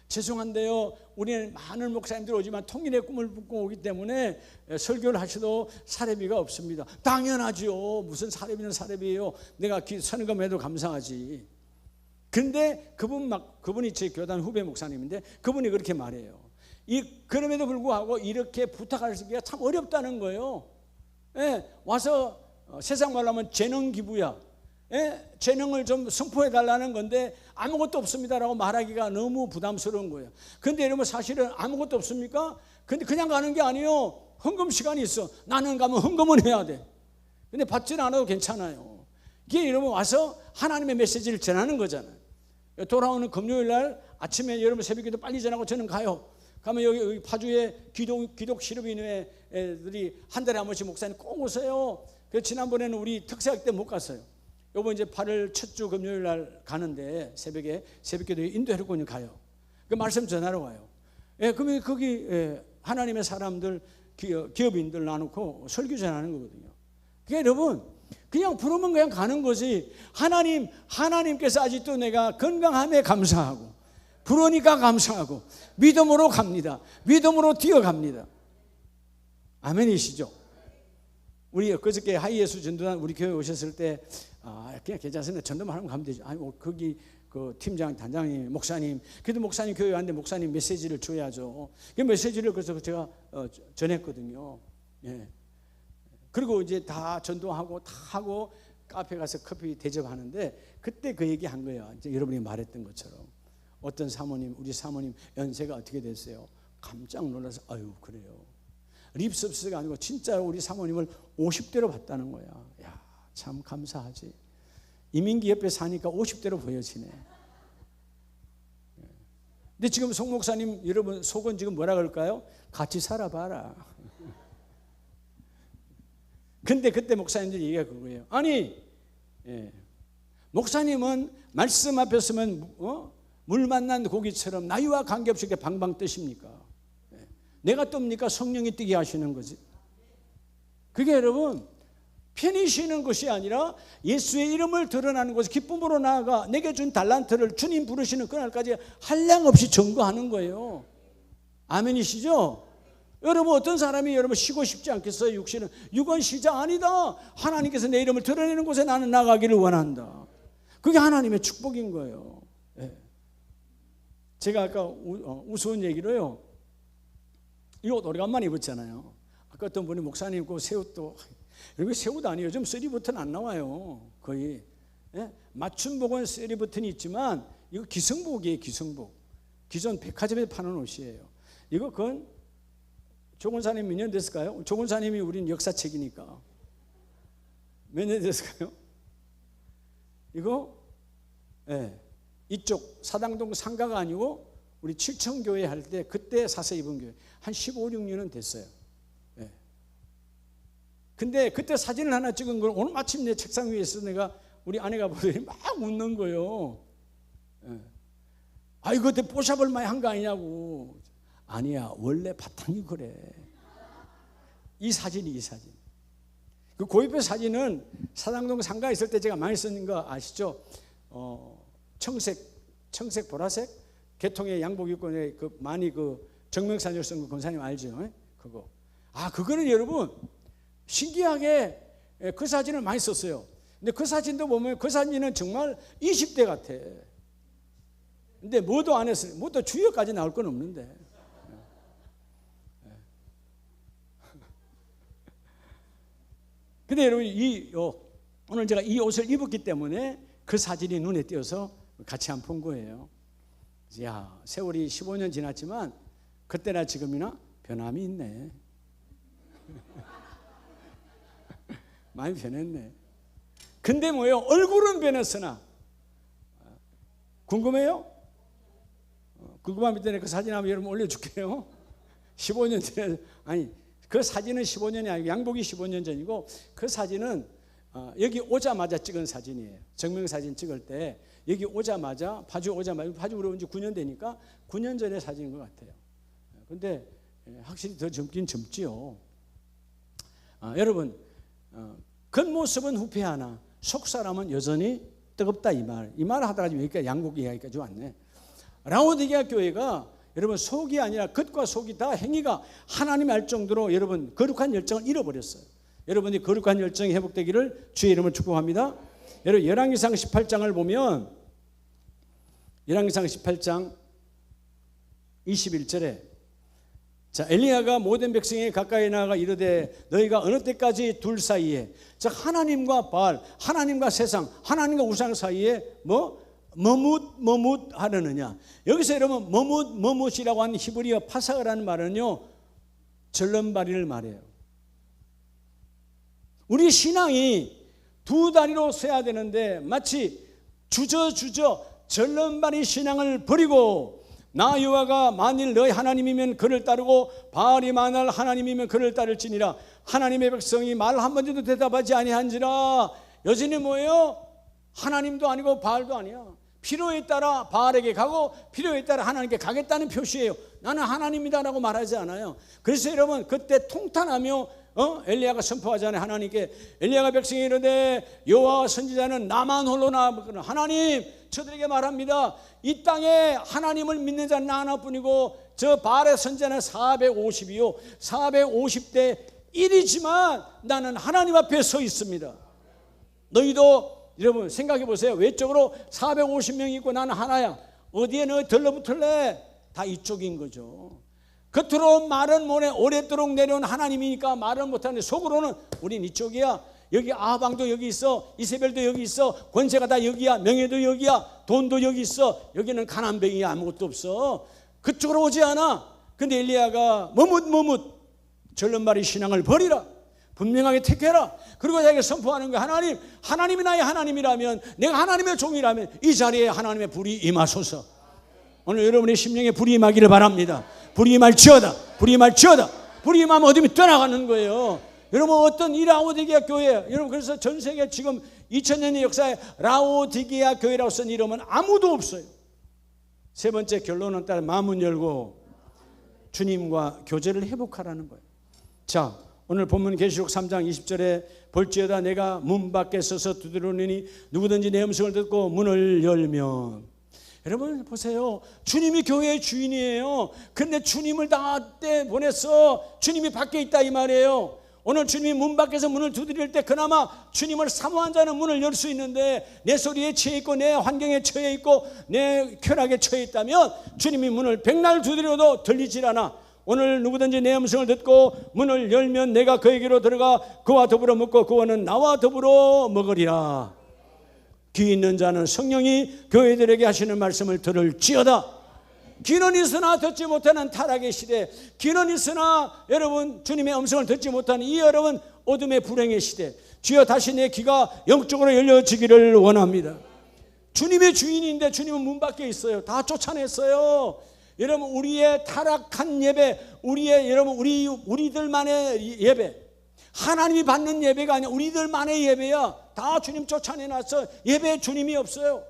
죄송한데요 우리는 많은 목사님들 오지만 통일의 꿈을 품고 오기 때문에 설교를 하셔도 사례비가 없습니다. 당연하죠. 무슨 사례비는 사례비예요. 내가 선금해도 감사하지. 근데 그분이 제 교단 후배 목사님인데 그분이 그렇게 말해요. 그럼에도 불구하고 이렇게 부탁하기가 참 어렵다는 거예요. 예, 와서 세상 말로 하면 재능 기부야. 예, 재능을 좀 선포해 달라는 건데 아무것도 없습니다라고 말하기가 너무 부담스러운 거예요. 근데 여러분 사실은 아무것도 없습니까? 근데 그냥 가는 게 아니에요. 헌금 시간이 있어. 나는 가면 헌금은 해야 돼. 근데 받지는 않아도 괜찮아요. 이게 여러분 와서 하나님의 메시지를 전하는 거잖아요. 돌아오는 금요일 날 아침에 여러분 새벽기도 빨리 전하고 저는 가요. 가면 여기 파주에 기독 실업인회들이 한 달에 한 번씩 목사님 꼭 오세요. 그래서 지난번에는 우리 특사학 때 못 갔어요. 요번 이제 8월 첫 주 금요일 날 가는데 새벽기도에 인도해로군요 가요. 그 말씀 전하러 가요. 예, 그러면 거기 하나님의 사람들 기업인들 나누고 설교 전하는 거거든요. 그러니까 여러분 그냥 부르면 그냥 가는 거지. 하나님께서 아직도 내가 건강함에 감사하고 부르니까 감사하고 믿음으로 갑니다. 믿음으로 뛰어갑니다. 아멘이시죠? 우리 그저께 하이예수 전도단 우리 교회 오셨을 때 그냥 괜찮습니다. 전도만 하면 가면 되죠. 거기 그 팀장, 단장님, 목사님, 그래도 목사님 교회 왔는데 목사님 메시지를 줘야죠. 그 메시지를 그래서 제가 전했거든요. 예. 그리고 이제 다 전도하고 다 하고 카페 가서 커피 대접하는데 그때 그 얘기 한 거예요. 이제 여러분이 말했던 것처럼 어떤 사모님, 우리 사모님 연세가 어떻게 됐어요? 깜짝 놀라서 아유 그래요. 립서비스가 아니고 진짜 우리 사모님을 50대로 봤다는 거야. 야, 참 감사하지. 이민기 옆에 사니까 50대로 보여지네. 근데 지금 송 목사님 여러분 속은 지금 뭐라 그럴까요? 같이 살아봐라. 근데 그때 목사님들이 얘기가 그거예요. 아니 목사님은 말씀 앞에 서면 물 만난 고기처럼 나이와 관계없이 이렇게 방방 뜨십니까? 내가 뜹니까? 성령이 뜨게 하시는 거지. 그게 여러분 편히 쉬는 것이 아니라 예수의 이름을 드러나는 것을 기쁨으로 나아가 내게 준 달란트를 주님 부르시는 그날까지 한량없이 전거하는 거예요. 아멘이시죠? 여러분 어떤 사람이 여러분 쉬고 싶지 않겠어요? 육은 시작 아니다. 하나님께서 내 이름을 드러내는 곳에 나는 나가기를 원한다. 그게 하나님의 축복인 거예요. 네. 제가 아까 우스운 얘기로요. 이 옷 오래간만에 입었잖아요. 아까 어떤 분이 목사님 입고 새 옷도 여기 새 옷 아니에요. 요즘 쓰리버튼 안 나와요. 거의 맞춤복은 쓰리버튼이 있지만 이거 기성복이에요. 기성복. 기존 백화점에 파는 옷이에요. 이거 그건 조건사님 몇 년 됐을까요? 조건사님이 우린 역사책이니까 몇 년 됐을까요? 이거 이쪽 사당동 상가가 아니고 우리 칠천교회 할 때 그때 사서 입은 교회 한 15, 16년은 됐어요. 예. 근데 그때 사진을 하나 찍은 걸 오늘 마침 내 책상 위에 있어서 내가 우리 아내가 보더니 막 웃는 거예요. 예. 아, 이거 그때 뽀샵을 많이 한 거 아니냐고. 아니야, 원래 바탕이 그래. 이 사진. 그 고입회 사진은 사당동 상가 있을 때 제가 많이 쓰는 거 아시죠? 청색, 보라색, 개통의 양복 입고 그 많이 그 정명사절 쓴 거 권사님 알죠? 그거. 아, 그거는 여러분 신기하게 그 사진을 많이 썼어요. 근데 그 사진도 보면 그 사진은 정말 20대 같아. 근데 뭐도 안 했어요. 뭐도 주역까지 나올 건 없는데. 근데 여러분 오늘 제가 이 옷을 입었기 때문에 그 사진이 눈에 띄어서 같이 한 본 거예요. 야, 세월이 15년 지났지만 그때나 지금이나 변함이 있네. 많이 변했네. 근데 뭐예요? 얼굴은 변했으나 궁금해요? 궁금하면 때문에 그 사진 한번 여러분 올려줄게요. 15년 전에 아니 그 사진은 15년이 아니고 양복이 15년 전이고 그 사진은 여기 오자마자 찍은 사진이에요. 정명사진 찍을 때 여기 오자마자 파주 우리 온 지 9년 되니까 9년 전의 사진인 것 같아요. 근데 확실히 더 젊긴 젊지요. 여러분 겉모습은 후패하나 속사람은 여전히 뜨겁다 이 말을 하다가 지금 여기까지 양복 이야기까지 왔네. 라오디게아 교회가 여러분 속이 아니라 겉과 속이 다 행위가 하나님 알 정도로 여러분 거룩한 열정을 잃어버렸어요. 여러분이 거룩한 열정이 회복되기를 주의 이름으로 축복합니다. 여러분 열왕기상 18장을 보면 열왕기상 18장 21절에 자 엘리야가 모든 백성에 가까이 나아가 이르되 너희가 어느 때까지 둘 사이에 즉 하나님과 바알 하나님과 세상 하나님과 우상 사이에 머뭇하려느냐. 여기서 여러분 머뭇이라고 하는 히브리어 파사라는 말은요 절름발이를 말해요. 우리 신앙이 두 다리로 서야 되는데 마치 주저 절름발이 신앙을 버리고 나 여호와가 만일 너희 하나님이면 그를 따르고 바알이 만일 하나님이면 그를 따를지니라. 하나님의 백성이 말 한마디도 대답하지 아니한지라. 여전히 뭐예요? 하나님도 아니고 바알도 아니야. 필요에 따라 바알에게 가고 필요에 따라 하나님께 가겠다는 표시예요. 나는 하나님이다라고 말하지 않아요. 그래서 여러분 그때 통탄하며 엘리야가 선포하잖아요. 하나님께 엘리야가 백성이 이르되 여호와 선지자는 나만 홀로 남았거늘 하나님 저들에게 말합니다. 이 땅에 하나님을 믿는 자는 나 하나뿐이고 저 바알의 선지자는 450이요 450대 1이지만 나는 하나님 앞에 서 있습니다. 너희도 여러분 생각해 보세요. 외적으로 450명이 있고 나는 하나야. 어디에 너 들러붙을래? 다 이쪽인 거죠. 겉으로 말은 뭐네 오랫도록 내려온 하나님이니까 말을 못하는데 속으로는 우린 이쪽이야. 여기 아방도 여기 있어. 이세벨도 여기 있어. 권세가 다 여기야. 명예도 여기야. 돈도 여기 있어. 여기는 가난뱅이야. 아무것도 없어. 그쪽으로 오지 않아. 근데 엘리야가 머뭇 절름발이 신앙을 버리라. 분명하게 택해라. 그리고 자기가 선포하는 거야. 하나님이 나의 하나님이라면 내가 하나님의 종이라면 이 자리에 하나님의 불이 임하소서. 오늘 여러분의 심령에 불이 임하기를 바랍니다. 불이 임할지어다. 불이 임할지어다. 불이 임하면 어디면 떠나가는 거예요. 여러분 어떤 이 라오디게아 교회 여러분 그래서 전 세계 지금 2000년의 역사에 라오디게아 교회라고 쓴 이름은 아무도 없어요. 세 번째 결론은 따라 마음 열고 주님과 교제를 회복하라는 거예요. 자 오늘 본문 계시록 3장 20절에 볼지어다 내가 문 밖에 서서 두드리노니 누구든지 내 음성을 듣고 문을 열면 여러분 보세요. 주님이 교회의 주인이에요. 그런데 주님을 다 때 보냈어. 주님이 밖에 있다 이 말이에요. 오늘 주님이 문 밖에서 문을 두드릴 때 그나마 주님을 사모한 자는 문을 열 수 있는데 내 소리에 취해 있고 내 환경에 처해 있고 내 쾌락에 처해 있다면 주님이 문을 백날 두드려도 들리질 않아. 오늘 누구든지 내 음성을 듣고 문을 열면 내가 그에게로 들어가 그와 더불어 먹고 그와는 나와 더불어 먹으리라. 귀 있는 자는 성령이 교회들에게 하시는 말씀을 들을지어다. 귀는 있으나 듣지 못하는 타락의 시대, 귀는 있으나 여러분 주님의 음성을 듣지 못하는 이 여러분 어둠의 불행의 시대, 주여 다시 내 귀가 영적으로 열려지기를 원합니다. 주님의 주인인데 주님은 문 밖에 있어요. 다 쫓아냈어요. 여러분 우리의 타락한 예배, 우리의 여러분 우리들만의 예배, 하나님이 받는 예배가 아니라 우리들만의 예배야. 다 주님 쫓아내놨어. 예배에 주님이 없어요.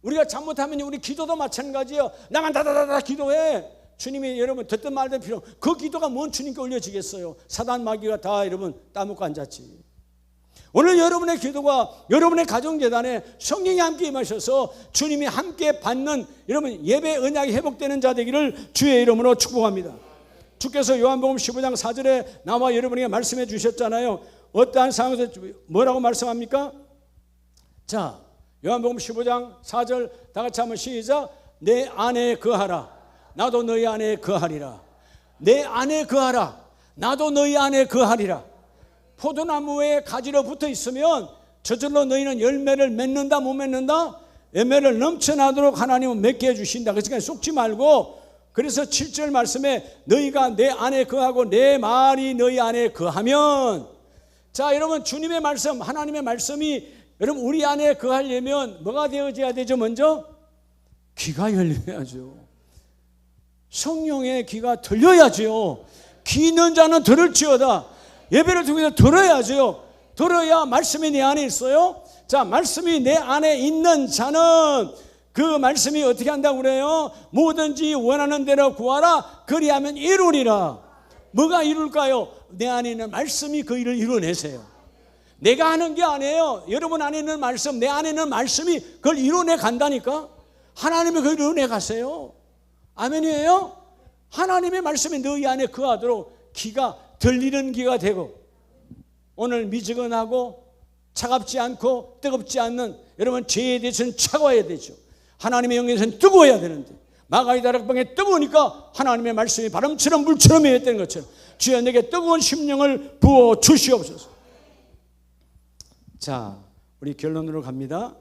우리가 잘못하면 우리 기도도 마찬가지예요. 나만 다다다다 기도해. 주님이 여러분 듣든 말든 필요 없고, 그 기도가 뭔 주님께 올려지겠어요. 사단 마귀가 다 여러분 따먹고 앉았지. 오늘 여러분의 기도가 여러분의 가정재단에 성령이 함께 임하셔서 주님이 함께 받는 여러분 예배 언약이 회복되는 자 되기를 주의 이름으로 축복합니다. 주께서 요한복음 15장 4절에 나와 여러분에게 말씀해 주셨잖아요. 어떠한 상황에서 뭐라고 말씀합니까? 자, 요한복음 15장 4절 다 같이 한번 시작. 내 안에 거하라. 나도 너희 안에 거하리라. 내 안에 거하라. 나도 너희 안에 거하리라. 포도나무에 가지로 붙어 있으면 저절로 너희는 열매를 맺는다 못 맺는다? 열매를 넘쳐나도록 하나님은 맺게 해주신다. 그러니까 속지 말고, 그래서 7절 말씀에 너희가 내 안에 거하고 내 말이 너희 안에 거하면, 자 여러분 주님의 말씀, 하나님의 말씀이 여러분 우리 안에 거하려면 뭐가 되어져야 되죠? 먼저 귀가 열려야죠. 성령의 귀가 들려야죠. 귀 있는 자는 들을지어다. 예배를 통해서 들어야죠. 들어야 말씀이 내 안에 있어요. 자, 말씀이 내 안에 있는 자는 그 말씀이 어떻게 한다고 그래요? 뭐든지 원하는 대로 구하라. 그리하면 이루리라. 뭐가 이룰까요? 내 안에 있는 말씀이 그 일을 이루어내세요. 내가 하는 게 아니에요. 여러분 안에 있는 말씀, 내 안에 있는 말씀이 그걸 이루어내 간다니까. 하나님이 그걸 이루어내 가세요. 아멘이에요? 하나님의 말씀이 너희 안에 거하도록 귀가 들리는 귀가 되고, 오늘 미지근하고 차갑지 않고 뜨겁지 않는 여러분 죄에 대해서는 차가워야 되죠. 하나님의 영에 대해서는 뜨거워야 되는데, 마가의 다락방에 뜨거우니까 하나님의 말씀이 바람처럼 물처럼 해왔다는 것처럼 주여 내게 뜨거운 심령을 부어 주시옵소서. 자, 우리 결론으로 갑니다.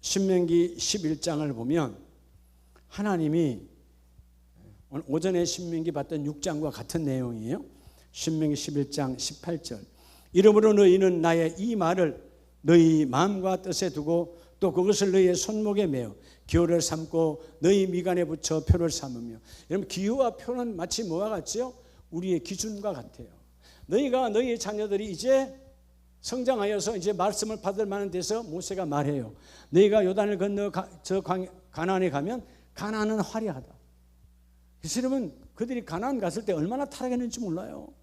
신명기 11장을 보면 하나님이 오늘 오전에 신명기 봤던 6장과 같은 내용이에요. 신명기 11장 18절. 이러므로 너희는 나의 이 말을 너희 마음과 뜻에 두고 또 그것을 너희의 손목에 매어 기호를 삼고 너희 미간에 붙여 표를 삼으며. 여러분 기호와 표는 마치 뭐와 같죠? 우리의 기준과 같아요. 너희가 너희의 자녀들이 이제 성장하여서 이제 말씀을 받을 만한 데서 모세가 말해요. 너희가 요단을 건너 저 가나안에 가면 가나안은 화려하다. 그래서 여러분 그들이 가나안 갔을 때 얼마나 타락했는지 몰라요.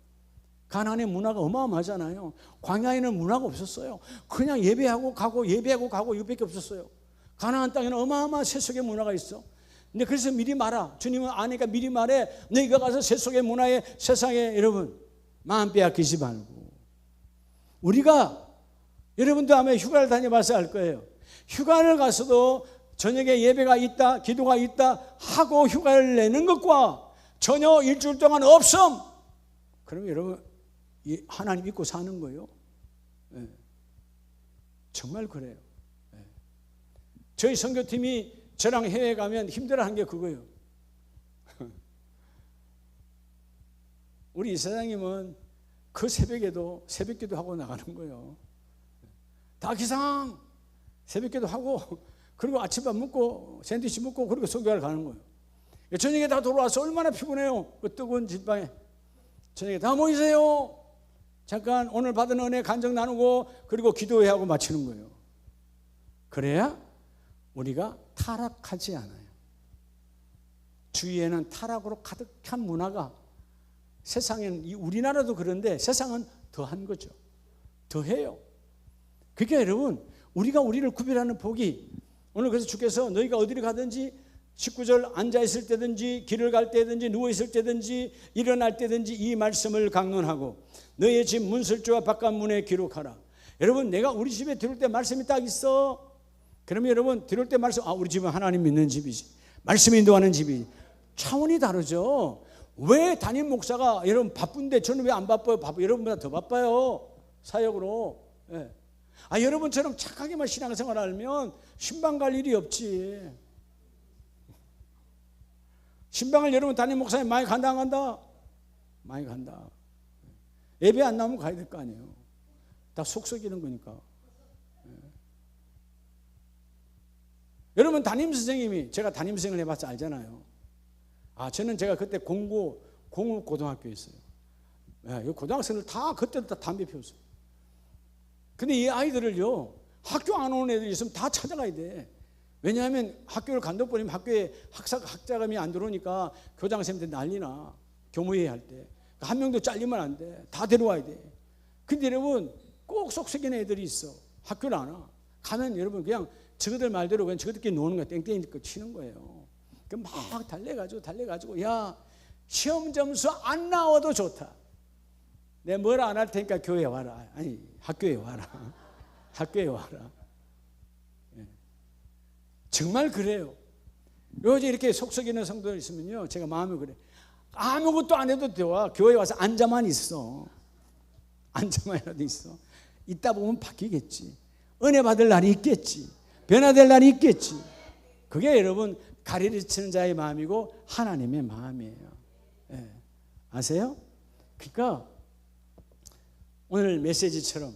가나안의 문화가 어마어마하잖아요. 광야에는 문화가 없었어요. 그냥 예배하고 가고 예배하고 가고 이것밖에 없었어요. 가나안 땅에는 어마어마한 세속의 문화가 있어. 근데 그래서 미리 말아. 주님은 아니까 미리 말해. 너희가 가서 세속의 문화에 세상에 여러분 마음 빼앗기지 말고. 우리가 여러분도 아마 휴가를 다녀봐서 알 거예요. 휴가를 가서도 저녁에 예배가 있다, 기도가 있다 하고 휴가를 내는 것과 전혀 일주일 동안 없음. 그러면 여러분 하나님 믿고 사는 거예요. 네. 정말 그래요. 네. 저희 선교팀이 저랑 해외 가면 힘들어하는 게 그거예요. 우리 이사장님은 그 새벽에도 새벽기도 하고 나가는 거예요. 다 기상 새벽기도 하고 그리고 아침밥 먹고 샌드위치 먹고 그리고 선교하러 가는 거예요. 저녁에 다 돌아와서 얼마나 피곤해요. 그 뜨거운 집방에 저녁에 다 모이세요. 잠깐 오늘 받은 은혜 간증 나누고 그리고 기도회 하고 마치는 거예요. 그래야 우리가 타락하지 않아요. 주위에는 타락으로 가득한 문화가, 세상에는 우리나라도 그런데 세상은 더한 거죠. 더해요. 그러니까 여러분 우리가 우리를 구별하는 복이, 오늘 그래서 주께서 너희가 어디를 가든지 19절 앉아있을 때든지 길을 갈 때든지 누워있을 때든지 일어날 때든지 이 말씀을 강론하고 너희의 집 문설주와 바깥문에 기록하라. 여러분 내가 우리 집에 들어올 때 말씀이 딱 있어. 그러면 여러분 들어올 때 말씀, 우리 집은 하나님 믿는 집이지, 말씀 인도하는 집이지. 차원이 다르죠. 왜 담임 목사가 여러분 바쁜데 저는 왜 안 바빠요? 여러분보다 더 바빠요. 사역으로. 예. 여러분처럼 착하게만 신앙생활 하면 신방 갈 일이 없지. 신방을 여러분 담임 목사님 많이 간다 안 간다? 많이 간다. 예배 안 나오면 가야 될 거 아니에요. 다 속 썩이는 거니까. 여러분 담임선생님이, 제가 담임선생을 해봤자 알잖아요. 저는 제가 그때 공우 고등학교에 있어요. 이 고등학생들 다 그때도 다 담배 피웠어요. 근데 이 아이들을요, 학교 안 오는 애들이 있으면 다 찾아가야 돼. 왜냐하면 학교를 간다버리면 학교에 학자금이 안 들어오니까 교장선생님들 난리나. 교무회의 할 때 한 명도 잘리면 안 돼. 다 데려와야 돼. 근데 여러분 꼭 속썩이는 애들이 있어. 학교를 안 와. 가면 여러분 그냥 저거들 말대로 그냥 저거들끼리 노는 거야. 땡땡이 치는 거예요. 막 달래가지고 야, 시험 점수 안 나와도 좋다. 내가 뭘 안 할 테니까 교회에 와라. 아니 학교에 와라. 학교에 와라. 정말 그래요. 요즘 이렇게 속썩이는 성도들 있으면요, 제가 마음이 그래. 아무것도 안 해도 돼와. 교회에 와서 앉아만 있어. 앉아만이라도 있어. 있다 보면 바뀌겠지. 은혜 받을 날이 있겠지. 변화될 날이 있겠지. 그게 여러분 가르치는 자의 마음이고 하나님의 마음이에요. 아세요? 그러니까 오늘 메시지처럼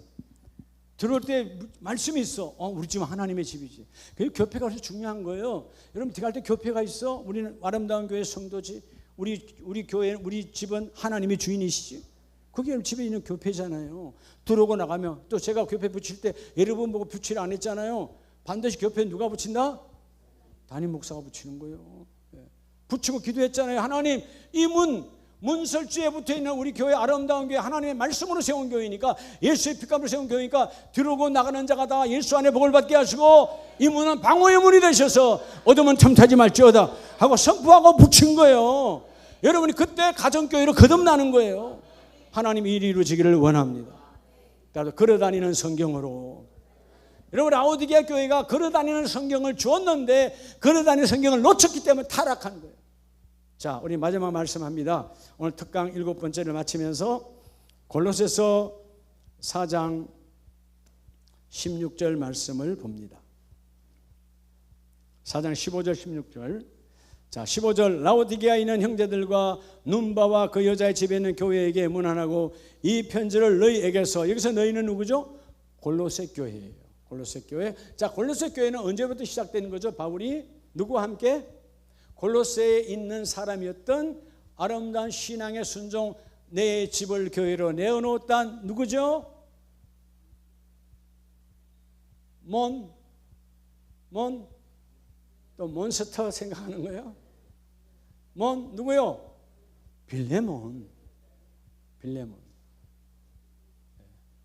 들어올 때 말씀이 있어. 우리 집은 하나님의 집이지. 그 교회가 그래서 중요한 거예요. 여러분 들어갈 때 교회가 있어. 우리는 아름다운 교회 성도지. 우리 교회, 우리 집은 하나님의 주인이시지. 그게 집에 있는 교회잖아요. 들어오고 나가면 또 제가 교회 붙일 때 여러분 보고 붙이라 안 했잖아요. 반드시 교회 누가 붙인다? 담임 목사가 붙이는 거예요. 붙이고 기도했잖아요. 하나님, 이 문설주에 붙어있는 우리 교회, 아름다운 교회, 하나님의 말씀으로 세운 교회니까, 예수의 피값으로 세운 교회니까 들어오고 나가는 자가 다 예수 안에 복을 받게 하시고 이 문은 방어의 문이 되셔서 어둠은 틈타지 말지어다 하고 선포하고 붙인 거예요. 여러분이 그때 가정교회로 거듭나는 거예요. 하나님이 일이 이루어지기를 원합니다. 따라서 걸어다니는 성경으로. 여러분 라오디게아 교회가 걸어다니는 성경을 주었는데 걸어다니는 성경을 놓쳤기 때문에 타락한 거예요. 자, 우리 마지막 말씀합니다. 오늘 특강 7번째를 마치면서 골로새서 4장 16절 말씀을 봅니다. 4장 15절 16절. 자, 15절. 라오디게아에 있는 형제들과 눈바와 그 여자의 집에 있는 교회에게 문안하고 이 편지를 너희에게서. 여기서 너희는 누구죠? 골로새 교회예요. 골로새 교회. 자, 골로새 교회는 언제부터 시작되는 거죠? 바울이 누구와 함께? 골로새에 있는 사람이었던 아름다운 신앙의 순종, 내 집을 교회로 내어놓았단 누구죠? 또 몬스터 생각하는 거예요? 누구요? 빌레몬.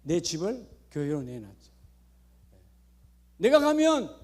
내 집을 교회로 내놨죠. 내가 가면,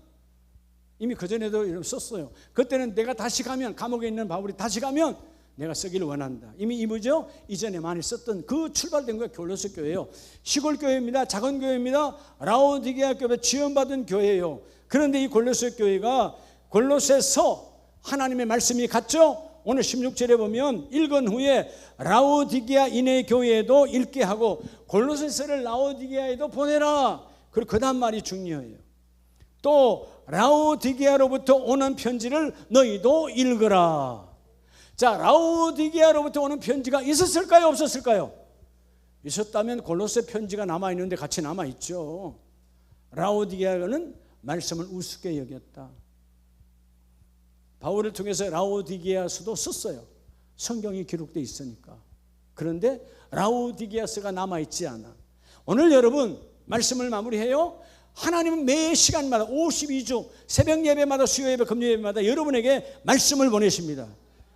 이미 그전에도 이름 썼어요. 그때는 내가 다시 가면, 감옥에 있는 바울이 다시 가면 내가 쓰기를 원한다. 이미 뭐죠? 이전에 많이 썼던 그 출발된 거가 골로새 교회예요. 시골 교회입니다. 작은 교회입니다. 라오디게아 교회 지원받은 교회예요. 그런데 이 골로새 교회가 골로새서 하나님의 말씀이 같죠? 오늘 16절에 보면 읽은 후에 라오디게아 인의 교회에도 읽게 하고 골로새서를 라오디게아에도 보내라. 그리고 그 다음 말이 중요해요. 또 라오디게아로부터 오는 편지를 너희도 읽으라. 자, 라오디게아로부터 오는 편지가 있었을까요? 없었을까요? 있었다면 골로새 편지가 남아있는데 같이 남아있죠. 라오디게아는 말씀을 우습게 여겼다. 바울을 통해서 라오디게아서도 썼어요. 성경이 기록되어 있으니까. 그런데 라오디게아서가 남아있지 않아. 오늘 여러분 말씀을 마무리해요. 하나님은 매 시간마다 52주 새벽 예배마다 수요 예배 금요 예배마다 여러분에게 말씀을 보내십니다.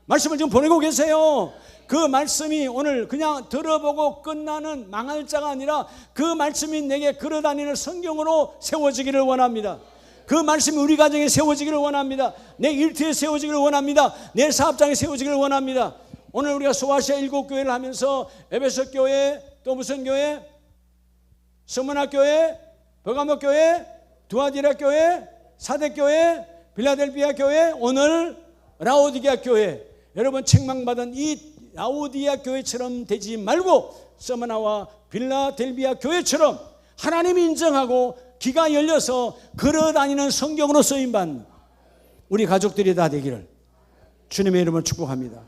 말씀을 지금 보내고 계세요. 그 말씀이 오늘 그냥 들어보고 끝나는 망할 자가 아니라 그 말씀이 내게 걸어다니는 성경으로 세워지기를 원합니다. 그 말씀이 우리 가정에 세워지기를 원합니다. 내 일터에 세워지기를 원합니다. 내 사업장에 세워지기를 원합니다. 오늘 우리가 소아시아 7교회를 하면서 에베소 교회, 또 무슨 교회? 서문학 교회, 버가모 교회, 두아디라 교회, 사대 교회, 빌라델비아 교회, 오늘 라오디게아 교회. 여러분 책망받은 이 라오디게아 교회처럼 되지 말고 서머나와 빌라델비아 교회처럼 하나님이 인정하고 귀가 열려서 걸어다니는 성경으로 쓰임받는 우리 가족들이 다 되기를 주님의 이름으로 축복합니다.